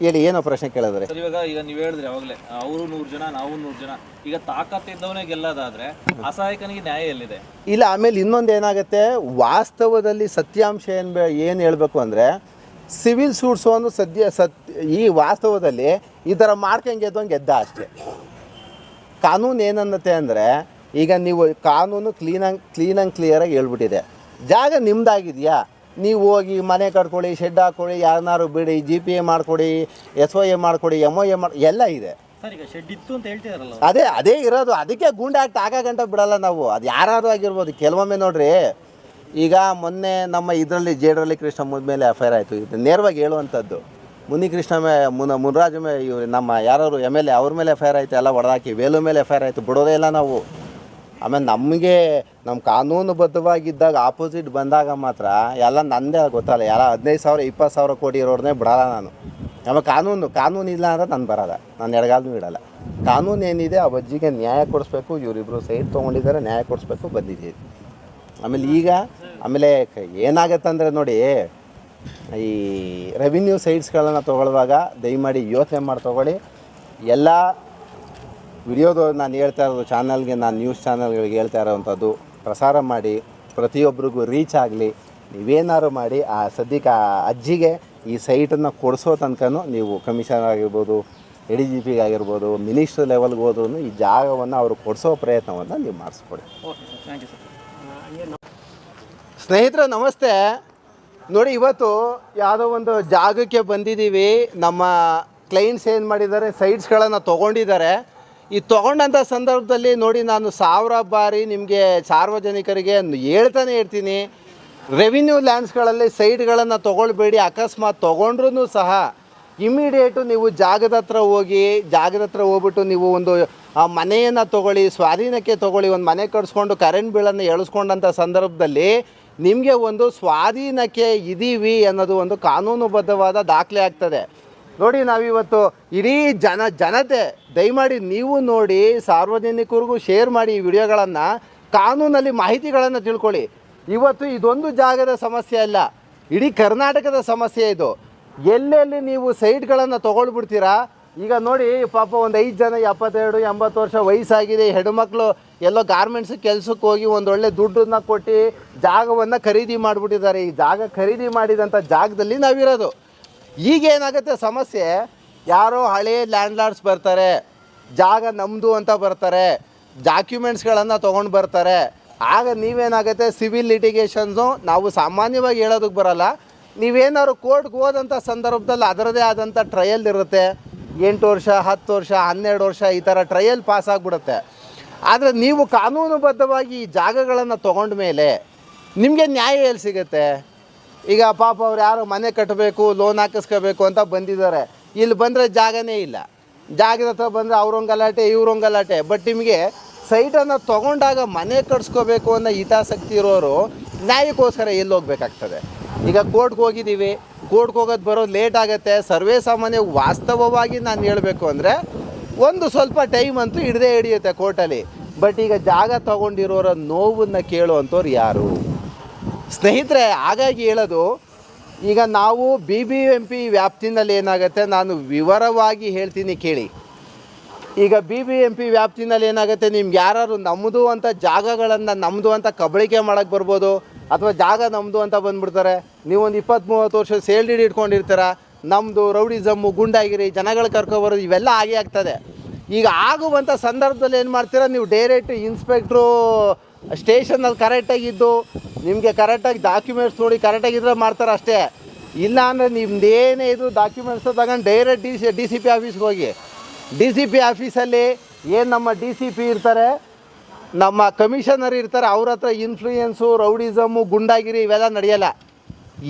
ಹೇಳಿ? ಏನೋ ಪ್ರಶ್ನೆ ಕೇಳಿದ್ರೆ ಈಗ ನೀವು ಹೇಳಿದ್ರಿ ಅವಾಗಲೇ, ಅವರು 100 ಜನ, ನಾವು 100 ಜನ. ಈಗ ತಾಕತ್ತಿದ್ದವನೇ ಗೆಲ್ಲೋದಾದ್ರೆ ಅಸಹಾಯಕನಿಗೆ ನ್ಯಾಯ ಎಲ್ಲಿದೆ? ಇಲ್ಲ. ಆಮೇಲೆ ಇನ್ನೊಂದು ಏನಾಗುತ್ತೆ, ವಾಸ್ತವದಲ್ಲಿ ಸತ್ಯಾಂಶ ಏನು ಹೇಳಬೇಕು ಅಂದರೆ, ಸಿವಿಲ್ ಸೂಟ್ಸು ಒಂದು ಈ ವಾಸ್ತವದಲ್ಲಿ ಈ ಥರ ಮಾಡ್ಕೊಂಡು ಗೆದ್ದ ಅಷ್ಟೇ. ಕಾನೂನು ಏನನ್ನತ್ತೆ ಅಂದರೆ, ಈಗ ನೀವು ಕಾನೂನು ಕ್ಲಿಯರಾಗಿ ಹೇಳ್ಬಿಟ್ಟಿದೆ. ಜಾಗ ನಿಮ್ಮದಾಗಿದೆಯಾ, ನೀವು ಹೋಗಿ ಮನೆ ಕಟ್ಕೊಳ್ಳಿ, ಶೆಡ್ ಹಾಕ್ಕೊಳ್ಳಿ, ಯಾರನ್ನಾರು ಬಿಡಿ, GPA ಮಾಡಿಕೊಡಿ, SOA ಮಾಡಿಕೊಡಿ, MOA ಎಲ್ಲ ಇದೆ. ಅದೇ ಇರೋದು. ಅದಕ್ಕೆ ಗೂಂಡೆ ಆಕ್ಟ್ ಗಂಟೆ ಬಿಡಲ್ಲ ನಾವು. ಅದು ಯಾರು ಆಗಿರ್ಬೋದು. ಕೆಲವೊಮ್ಮೆ ನೋಡ್ರಿ, ಈಗ ಮೊನ್ನೆ ನಮ್ಮ ಇದರಲ್ಲಿ ಜೇಡ್ರಲ್ಲಿ ಕೃಷ್ಣ ಮೇಲೆ FIR ಆಯಿತು. ಇದು ನೇರವಾಗಿ ಹೇಳುವಂಥದ್ದು. ಮುನಿರಾಜ್ ಇವರು ನಮ್ಮ ಯಾರು MLA ಅವ್ರ ಮೇಲೆ FIR ಆಯಿತು, ಎಲ್ಲ ಹೊಡೆದಾಕಿ. ವೇಲು ಮೇಲೆ FIR ಆಯಿತು, ಬಿಡೋದೇ ಇಲ್ಲ ನಾವು. ಆಮೇಲೆ ನಮ್ಮ ಕಾನೂನುಬದ್ಧವಾಗಿದ್ದಾಗ ಆಪೋಸಿಟ್ ಬಂದಾಗ ಮಾತ್ರ ಎಲ್ಲ ನಂದೇ ಗೊತ್ತಲ್ಲ, ಯಾರ 15,000-20,000 ಕೋಟಿ ಇರೋರನ್ನೇ ಬಿಡಲ್ಲ ನಾನು. ಆಮೇಲೆ ಕಾನೂನು ಇಲ್ಲ ಅಂದರೆ ನಾನು ಬರೋಲ್ಲ, ನಾನು ಎಡಗಾಲೂ ಇಡಲ್ಲ. ಕಾನೂನು ಏನಿದೆ ಆ ಅಜ್ಜಿಗೆ ನ್ಯಾಯ ಕೊಡಿಸ್ಬೇಕು. ಇವರಿಬ್ಬರು ಸೈಟ್ ತೊಗೊಂಡಿದ್ದಾರೆ, ನ್ಯಾಯ ಕೊಡಿಸ್ಬೇಕು, ಬಂದಿದ್ದೀವಿ. ಆಮೇಲೆ ಏನಾಗತ್ತಂದರೆ ನೋಡಿ, ಈ ರೆವಿನ್ಯೂ ಸೈಟ್ಸ್ಗಳನ್ನು ತೊಗೊಳ್ಳುವಾಗ ದಯಮಾಡಿ ಯೋಚನೆ ಮಾಡಿ ತೊಗೊಳ್ಳಿ. ಎಲ್ಲ ವಿಡಿಯೋದು ನಾನು ಹೇಳ್ತಾ ಇರೋದು ಚಾನಲ್ಗೆ, ನಾನು ನ್ಯೂಸ್ ಚಾನಲ್ಗಳಿಗೆ ಹೇಳ್ತಾ ಇರೋವಂಥದ್ದು, ಪ್ರಸಾರ ಮಾಡಿ ಪ್ರತಿಯೊಬ್ಬರಿಗೂ ರೀಚ್ ಆಗಲಿ. ನೀವೇನಾದ್ರು ಮಾಡಿ ಆ ಸದ್ಯಕ್ಕೆ ಆ ಅಜ್ಜಿಗೆ ಈ ಸೈಟನ್ನು ಕೊಡಿಸೋ ತನಕನೂ ನೀವು ಕಮಿಷನರ್ ಆಗಿರ್ಬೋದು, ADGP ಆಗಿರ್ಬೋದು, ಮಿನಿಸ್ಟ್ರ್ ಲೆವೆಲ್ಗೆ ಹೋದ್ರೂ ಈ ಜಾಗವನ್ನು ಅವರು ಕೊಡಿಸೋ ಪ್ರಯತ್ನವನ್ನು ನೀವು ಮಾಡಿಸ್ಕೊಡಿ. ಸ್ನೇಹಿತರೆ ನಮಸ್ತೆ. ನೋಡಿ, ಇವತ್ತು ಯಾವುದೋ ಒಂದು ಜಾಗಕ್ಕೆ ಬಂದಿದ್ದೀವಿ. ನಮ್ಮ ಕ್ಲೈಂಟ್ಸ್ ಏನು ಮಾಡಿದ್ದಾರೆ, ಸೈಟ್ಸ್ಗಳನ್ನು ತೊಗೊಂಡಿದ್ದಾರೆ. ಈ ತೊಗೊಂಡಂಥ ಸಂದರ್ಭದಲ್ಲಿ ನೋಡಿ, ನಾನು 1000 ಬಾರಿ ನಿಮಗೆ ಸಾರ್ವಜನಿಕರಿಗೆ ಹೇಳ್ತಾನೆ ಇರ್ತೀನಿ, ರೆವಿನ್ಯೂ ಲ್ಯಾಂಡ್ಸ್ಗಳಲ್ಲಿ ಸೈಟ್ಗಳನ್ನು ತೊಗೊಳ್ಬೇಡಿ. ಅಕಸ್ಮಾತ್ ತೊಗೊಂಡ್ರೂ ಸಹ ಇಮ್ಮಿಡಿಯೇಟು ನೀವು ಜಾಗದ ಹತ್ರ ಹೋಗ್ಬಿಟ್ಟು ನೀವು ಒಂದು ಮನೆಯನ್ನು ತೊಗೊಳ್ಳಿ, ಸ್ವಾಧೀನಕ್ಕೆ ತೊಗೊಳ್ಳಿ. ಒಂದು ಮನೆ ಕಟ್ಸ್ಕೊಂಡು ಕರೆಂಟ್ ಬಿಲ್ಲನ್ನು ಎಳಿಸ್ಕೊಂಡಂಥ ಸಂದರ್ಭದಲ್ಲಿ ನಿಮಗೆ ಒಂದು ಸ್ವಾಧೀನಕ್ಕೆ ಇದ್ದೀವಿ ಅನ್ನೋದು ಒಂದು ಕಾನೂನುಬದ್ಧವಾದ ದಾಖಲೆ ಆಗ್ತದೆ. ನೋಡಿ, ನಾವಿವತ್ತು ಇಡೀ ಜನತೆ ದಯಮಾಡಿ ನೀವು ನೋಡಿ, ಸಾರ್ವಜನಿಕರಿಗೂ ಶೇರ್ ಮಾಡಿ ಈ ವಿಡಿಯೋಗಳನ್ನು, ಕಾನೂನಲ್ಲಿ ಮಾಹಿತಿಗಳನ್ನು ತಿಳ್ಕೊಳ್ಳಿ. ಇವತ್ತು ಇದೊಂದು ಜಾಗದ ಸಮಸ್ಯೆ ಅಲ್ಲ, ಇಡೀ ಕರ್ನಾಟಕದ ಸಮಸ್ಯೆ ಇದು. ಎಲ್ಲೆಲ್ಲಿ ನೀವು ಸೈಟ್ಗಳನ್ನು ತೊಗೊಳ್ಬಿಡ್ತೀರಾ. ಈಗ ನೋಡಿ, ಪಾಪ ಒಂದು 5 ಜನ 72-80 ವರ್ಷ ವಯಸ್ಸಾಗಿದೆ, ಹೆಣ್ಮಕ್ಳು ಎಲ್ಲೋ ಗಾರ್ಮೆಂಟ್ಸ್ ಕೆಲಸಕ್ಕೆ ಹೋಗಿ ಒಂದೊಳ್ಳೆ ದುಡ್ಡನ್ನು ಕೊಟ್ಟು ಜಾಗವನ್ನು ಖರೀದಿ ಮಾಡಿಬಿಟ್ಟಿದ್ದಾರೆ. ಈ ಜಾಗ ಖರೀದಿ ಮಾಡಿದಂಥ ಜಾಗದಲ್ಲಿ ನಾವಿರೋದು. ಈಗೇನಾಗುತ್ತೆ ಸಮಸ್ಯೆ, ಯಾರೋ ಹಳೇ ಲ್ಯಾಂಡ್ಲಾರ್ಡ್ಸ್ ಬರ್ತಾರೆ, ಜಾಗ ನಮ್ಮದು ಅಂತ ಬರ್ತಾರೆ, ಡಾಕ್ಯುಮೆಂಟ್ಸ್ಗಳನ್ನು ತೊಗೊಂಡು ಬರ್ತಾರೆ. ಆಗ ನೀವೇನಾಗುತ್ತೆ, ಸಿವಿಲ್ ಲಿಟಿಗೇಷನ್ಸು ನಾವು ಸಾಮಾನ್ಯವಾಗಿ ಹೇಳೋದಕ್ಕೆ ಬರೋಲ್ಲ. ನೀವೇನಾದ್ರು ಕೋರ್ಟ್ಗೆ ಹೋದಂಥ ಸಂದರ್ಭದಲ್ಲಿ ಅದರದೇ ಆದಂಥ ಟ್ರಯಲ್ ಇರುತ್ತೆ. 8 ವರ್ಷ 10 ವರ್ಷ 12 ವರ್ಷ ಈ ಥರ ಟ್ರಯಲ್ ಪಾಸ್ ಆಗಿಬಿಡುತ್ತೆ. ಆದರೆ ನೀವು ಕಾನೂನುಬದ್ಧವಾಗಿ ಈ ಜಾಗಗಳನ್ನು ತೊಗೊಂಡ ಮೇಲೆ ನಿಮಗೆ ನ್ಯಾಯ ಎಲ್ಲಿ ಸಿಗುತ್ತೆ? ಈಗ ಪಾಪ ಅವ್ರು ಯಾರು ಮನೆ ಕಟ್ಟಬೇಕು, ಲೋನ್ ಹಾಕಿಸ್ಕೋಬೇಕು ಅಂತ ಬಂದಿದ್ದಾರೆ. ಇಲ್ಲಿ ಬಂದರೆ ಜಾಗನೇ ಇಲ್ಲ. ಜಾಗದ ಹತ್ರ ಬಂದರೆ ಅವ್ರೊಂದು ಗಲಾಟೆ ಇವ್ರೊಂದು ಗಲಾಟೆ. ಬಟ್ ನಿಮಗೆ ಸೈಟನ್ನು ತೊಗೊಂಡಾಗ ಮನೆ ಕಟ್ಸ್ಕೋಬೇಕು ಅನ್ನೋ ಹಿತಾಸಕ್ತಿ ಇರೋರು ನ್ಯಾಯಕ್ಕೋಸ್ಕರ ಎಲ್ಲಿ ಹೋಗ್ಬೇಕಾಗ್ತದೆ? ಈಗ ಕೋರ್ಟ್ಗೆ ಹೋಗಿದ್ದೀವಿ, ಕೋರ್ಟ್ಗೆ ಹೋಗೋದು ಬರೋದು ಲೇಟ್ ಆಗುತ್ತೆ. ಸರ್ವೇ ಸಾಮಾನ್ಯ ವಾಸ್ತವವಾಗಿ ನಾನು ಹೇಳಬೇಕು ಅಂದರೆ ಒಂದು ಸ್ವಲ್ಪ ಟೈಮ್ ಅಂತೂ ಹಿಡಿಯುತ್ತೆ ಕೋರ್ಟಲ್ಲಿ. ಬಟ್ ಈಗ ಜಾಗ ತೊಗೊಂಡಿರೋರ ನೋವನ್ನು ಕೇಳುವಂಥವ್ರು ಯಾರು? ಸ್ನೇಹಿತರೆ, ಹಾಗಾಗಿ ಹೇಳೋದು, ಈಗ ನಾವು BBMP ವ್ಯಾಪ್ತಿನಲ್ಲಿ ಏನಾಗುತ್ತೆ, ನಾನು ವಿವರವಾಗಿ ಹೇಳ್ತೀನಿ ಕೇಳಿ. ಈಗ BBMP ವ್ಯಾಪ್ತಿನಲ್ಲಿ ಏನಾಗುತ್ತೆ, ನಿಮ್ಗೆ ಯಾರು ನಮ್ಮದು ಅಂತ ಜಾಗಗಳನ್ನು ನಮ್ಮದು ಅಂತ ಕಬಳಿಕೆ ಮಾಡೋಕ್ಕೆ ಬರ್ಬೋದು, ಅಥವಾ ಜಾಗ ನಮ್ಮದು ಅಂತ ಬಂದುಬಿಡ್ತಾರೆ. ನೀವೊಂದು 20-30 ವರ್ಷ ಸೇಲ್ ಡೀಡ್ ಇಟ್ಕೊಂಡಿರ್ತೀರ. ನಮ್ಮದು ರೌಡಿಸಮ್ಮು, ಗುಂಡಾಗಿರಿ, ಜನಗಳು ಕರ್ಕೊಬರೋದು ಇವೆಲ್ಲ ಆಗೇ ಆಗ್ತದೆ. ಈಗ ಆಗುವಂಥ ಸಂದರ್ಭದಲ್ಲಿ ಏನು ಮಾಡ್ತೀರಾ, ನೀವು ಡೈರೆಕ್ಟ್ ಇನ್ಸ್ಪೆಕ್ಟ್ರು ಸ್ಟೇಷನಲ್ಲಿ ಕರೆಕ್ಟಾಗಿದ್ದು ನಿಮಗೆ ಕರೆಕ್ಟಾಗಿ ಡಾಕ್ಯುಮೆಂಟ್ಸ್ ನೋಡಿ ಕರೆಕ್ಟಾಗಿದ್ದರೆ ಮಾಡ್ತಾರೆ ಅಷ್ಟೇ. ಇಲ್ಲ ಅಂದರೆ ನಿಮ್ದೇನೇ ಇದು ಡಾಕ್ಯುಮೆಂಟ್ಸ್ ತಗೊಂಡು ಡೈರೆಕ್ಟ್ DCP ಆಫೀಸ್ಗೆ ಹೋಗಿ. DCP ಆಫೀಸಲ್ಲಿ ಏನು ನಮ್ಮ DCP ಇರ್ತಾರೆ, ನಮ್ಮ ಕಮಿಷನರ್ ಇರ್ತಾರೆ, ಅವ್ರ ಹತ್ರ ಇನ್ಫ್ಲೂಯೆನ್ಸು, ರೌಡಿಸಮ್ಮು, ಗುಂಡಾಗಿರಿ ಇವೆಲ್ಲ ನಡೆಯಲ್ಲ.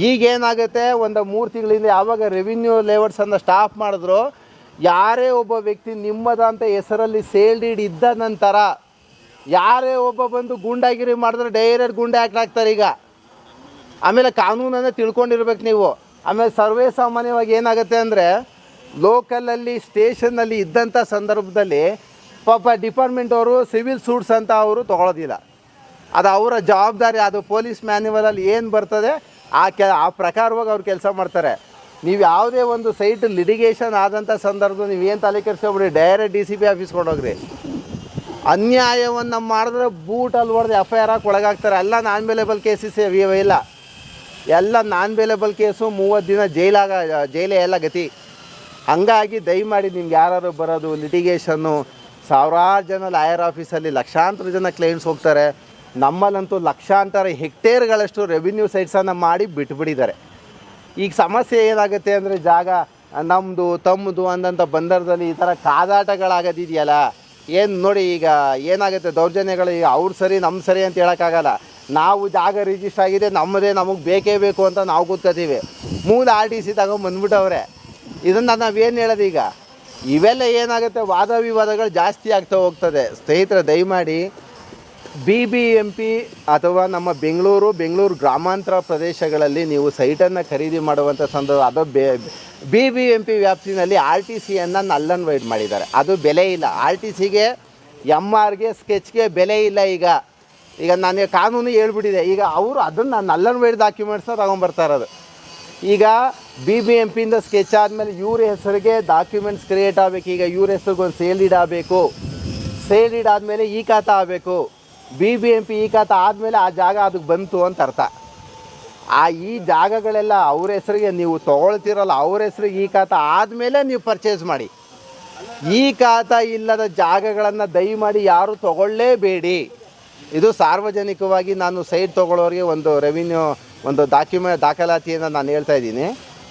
ಈಗೇನಾಗುತ್ತೆ, ಒಂದು 3 ತಿಂಗಳಿಂದ ಯಾವಾಗ ರೆವಿನ್ಯೂ ಲೇಔಟ್ಸನ್ನು ಸ್ಟಾಪ್ ಮಾಡಿದ್ರು, ಯಾರೇ ಒಬ್ಬ ವ್ಯಕ್ತಿ ನಿಮ್ಮದಂತ ಹೆಸರಲ್ಲಿ ಸೇಲ್ ಡೀಡ್ ಇದ್ದ ನಂತರ ಯಾರೇ ಒಬ್ಬ ಬಂದು ಗೂಂಡಾಗಿರಿ ಮಾಡಿದ್ರೆ ಡೈರೆಕ್ಟ್ ಗೂಂಡಾ ಆ್ಯಕ್ಟ್ ಆಗ್ತಾರೆ ಈಗ. ಆಮೇಲೆ ಕಾನೂನನ್ನೇ ತಿಳ್ಕೊಂಡಿರ್ಬೇಕು ನೀವು. ಆಮೇಲೆ ಸರ್ವೇ ಸಾಮಾನ್ಯವಾಗಿ ಏನಾಗುತ್ತೆ ಅಂದರೆ, ಲೋಕಲಲ್ಲಿ ಸ್ಟೇಷನ್ನಲ್ಲಿ ಇದ್ದಂಥ ಸಂದರ್ಭದಲ್ಲಿ ಪಾಪ ಡಿಪಾರ್ಟ್ಮೆಂಟ್ ಅವರು ಸಿವಿಲ್ ಸೂಟ್ಸ್ ಅಂತ ಅವರು ತೊಗೊಳೋದಿಲ್ಲ. ಅದು ಅವರ ಜವಾಬ್ದಾರಿ. ಅದು ಪೊಲೀಸ್ ಮ್ಯಾನ್ಯುವಲಲ್ಲಿ ಏನು ಬರ್ತದೆ ಆ ಪ್ರಕಾರವಾಗಿ ಅವ್ರು ಕೆಲಸ ಮಾಡ್ತಾರೆ. ನೀವು ಯಾವುದೇ ಒಂದು ಸೈಟ್ ಲಿಟಿಗೇಷನ್ ಆದಂಥ ಸಂದರ್ಭದಲ್ಲಿ ನೀವೇನು ತಲೆ ಕೆಡಿಸ್ಕೊಬಿಡಿ, ಡೈರೆಕ್ಟ್ DCP ಆಫೀಸ್ಗೆ ಕೊಂಡೋಗ್ರಿ. ಅನ್ಯಾಯವನ್ನು ಮಾಡಿದ್ರೆ ಬೂಟಲ್ಲಿ ಹೊಡೆದು FIR ಹಾಕಿ ಒಳಗಾಗ್ತಾರೆ. ಎಲ್ಲ ನಾನ್ ಬೇಲೇಬಲ್ ಕೇಸಸ್ ಇಲ್ಲ, ಎಲ್ಲ ನಾನ್ ಬೇಲೇಬಲ್ ಕೇಸು 30 ದಿನ ಜೈಲೇ ಎಲ್ಲ ಗತಿ. ಹಂಗಾಗಿ ದಯಮಾಡಿ ನಿಮ್ಗೆ ಯಾರು ಬರೋದು ಲಿಟಿಗೇಷನ್ನು, 1000 ಜನ ಲಾಯರ್ ಆಫೀಸಲ್ಲಿ ಲಕ್ಷಾಂತರ ಜನ ಕ್ಲೈಂಟ್ಸ್ ಹೋಗ್ತಾರೆ. ನಮ್ಮಲ್ಲಂತೂ ಲಕ್ಷಾಂತರ ಹೆಕ್ಟೇರ್ಗಳಷ್ಟು ರೆವಿನ್ಯೂ ಸೈಟ್ಸನ್ನು ಮಾಡಿ ಬಿಟ್ಬಿಟ್ಟಿದ್ದಾರೆ. ಈಗ ಸಮಸ್ಯೆ ಏನಾಗುತ್ತೆ ಅಂದರೆ, ಜಾಗ ನಮ್ಮದು ತಮ್ಮದು ಅಂದಂಥ ಬಂದರದಲ್ಲಿ ಈ ಥರ ಕಾದಾಟಗಳಾಗೋದಿದೆಯಲ್ಲ, ಏನು ನೋಡಿ ಈಗ ಏನಾಗುತ್ತೆ ದೌರ್ಜನ್ಯಗಳು. ಈಗ ಅವ್ರು ಸರಿ ನಮ್ಮ ಸರಿ ಅಂತ ಹೇಳೋಕ್ಕಾಗಲ್ಲ. ನಾವು ಜಾಗ ರಿಜಿಸ್ಟರ್ ಆಗಿದೆ ನಮ್ಮದೇ, ನಮಗೆ ಬೇಕೇ ಬೇಕು ಅಂತ ನಾವು ಕೂತ್ಕೋತೀವಿ. ಮೂಲ RTC ತಗೊಂಡ್ಬಂದ್ಬಿಟ್ಟವ್ರೆ. ಇದನ್ನು ನಾವೇನು ಹೇಳೋದು ಈಗ? ಇವೆಲ್ಲ ಏನಾಗುತ್ತೆ, ವಾದ ವಿವಾದಗಳು ಜಾಸ್ತಿ ಆಗ್ತಾ ಹೋಗ್ತದೆ. ಸ್ನೇಹಿತರೆ, ದಯಮಾಡಿ BBMP ಅಥವಾ ನಮ್ಮ ಬೆಂಗಳೂರು ಗ್ರಾಮಾಂತರ ಪ್ರದೇಶಗಳಲ್ಲಿ ನೀವು ಸೈಟನ್ನು ಖರೀದಿ ಮಾಡುವಂಥ ಸಂದರ್ಭ, ಅದು BBMP ವ್ಯಾಪ್ತಿನಲ್ಲಿ RTCಯನ್ನು ನಲ್ ಆ್ಯಂಡ್ ವೈಡ್ ಮಾಡಿದ್ದಾರೆ. ಅದು ಬೆಲೆ ಇಲ್ಲ. RTCಗೆ MRಗೆ ಸ್ಕೆಚ್ಗೆ ಬೆಲೆ ಇಲ್ಲ. ಈಗ ನನಗೆ ಕಾನೂನು ಹೇಳ್ಬಿಟ್ಟಿದೆ. ಈಗ ಅವರು ಅದನ್ನು ನಲ್ ಆ್ಯಂಡ್ ವೈಡ್ ಡಾಕ್ಯುಮೆಂಟ್ಸ್ನ ತೊಗೊಂಬರ್ತಾ ಇರೋದು. ಈಗ BBMPಯಿಂದ ಸ್ಕೆಚ್ ಆದಮೇಲೆ ಇವ್ರ ಹೆಸರಿಗೆ ಡಾಕ್ಯುಮೆಂಟ್ಸ್ ಕ್ರಿಯೇಟ್ ಆಗಬೇಕು. ಈಗ ಇವ್ರ ಹೆಸರಿಗೆ ಒಂದು ಸೇಲ್ ಡೀಡ್ ಆಗಬೇಕು. ಸೇಲ್ ಡೀಡ್ ಆದಮೇಲೆ ಈ ಖಾತಾ ಆಗಬೇಕು. BBMP ಈ ಖಾತೆ ಆದಮೇಲೆ ಆ ಜಾಗ ಅದಕ್ಕೆ ಬಂತು ಅಂತ ಅರ್ಥ. ಈ ಜಾಗಗಳೆಲ್ಲ ಅವ್ರ ಹೆಸರಿಗೆ ನೀವು ತೊಗೊಳ್ತಿರಲ್ಲ, ಅವ್ರ ಹೆಸರಿಗೆ ಈ ಖಾತೆ ಆದಮೇಲೆ ನೀವು ಪರ್ಚೇಸ್ ಮಾಡಿ. ಈ ಖಾತೆ ಇಲ್ಲದ ಜಾಗಗಳನ್ನು ದಯಮಾಡಿ ಯಾರು ತೊಗೊಳ್ಳೇಬೇಡಿ. ಇದು ಸಾರ್ವಜನಿಕವಾಗಿ ನಾನು ಸೈಟ್ ತೊಗೊಳ್ಳೋರಿಗೆ ಒಂದು ರೆವಿನ್ಯೂ ಒಂದು ದಾಖಲಾತಿಯನ್ನು ನಾನು ಹೇಳ್ತಾ ಇದ್ದೀನಿ.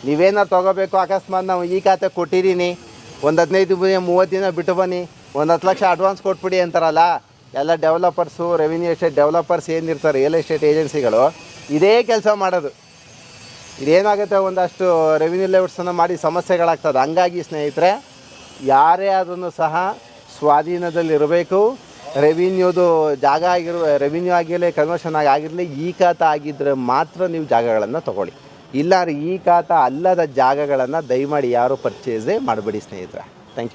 ನೀವೇನಾರು ತೊಗೋಬೇಕು, ಅಕಸ್ಮಾತ್ ನಾವು ಈ ಖಾತೆ ಕೊಟ್ಟಿದ್ದೀನಿ, ಒಂದು 15 ದಿನ 30 ದಿನ ಬಿಟ್ಟು ಬನ್ನಿ, ಒಂದು 10 ಲಕ್ಷ ಅಡ್ವಾನ್ಸ್ ಕೊಟ್ಬಿಡಿ ಅಂತಾರಲ್ಲ ಎಲ್ಲ ಡೆವಲಪರ್ಸು, ರೆವಿನ್ಯೂ ಎಸ್ಟೇಟ್ ಡೆವಲಪರ್ಸ್ ಏನಿರ್ತಾರೆ, ರಿಯಲ್ ಎಸ್ಟೇಟ್ ಏಜೆನ್ಸಿಗಳು ಇದೇ ಕೆಲಸ ಮಾಡೋದು. ಇದೇನಾಗುತ್ತೆ, ಒಂದಷ್ಟು ರೆವಿನ್ಯೂ ಲೇಔಟ್ಸನ್ನು ಮಾಡಿ ಸಮಸ್ಯೆಗಳಾಗ್ತದೆ. ಹಂಗಾಗಿ ಸ್ನೇಹಿತರೆ, ಯಾರೇ ಆದ್ರೂ ಸಹ ಸ್ವಾಧೀನದಲ್ಲಿರಬೇಕು. ರೆವಿನ್ಯೂದು ಜಾಗ ರೆವಿನ್ಯೂ ಆಗಿರಲಿ, ಕನ್ವರ್ಷನ್ ಆಗಿರಲಿ, ಈ ಖಾತೆ ಆಗಿದ್ದರೆ ಮಾತ್ರ ನೀವು ಜಾಗಗಳನ್ನು ತೊಗೊಳ್ಳಿ. ಇಲ್ಲ ಈ ಖಾತೆ ಅಲ್ಲದ ಜಾಗಗಳನ್ನು ದಯಮಾಡಿ ಯಾರು ಪರ್ಚೇಸೇ ಮಾಡಬೇಡಿ ಸ್ನೇಹಿತರೆ. Thank you.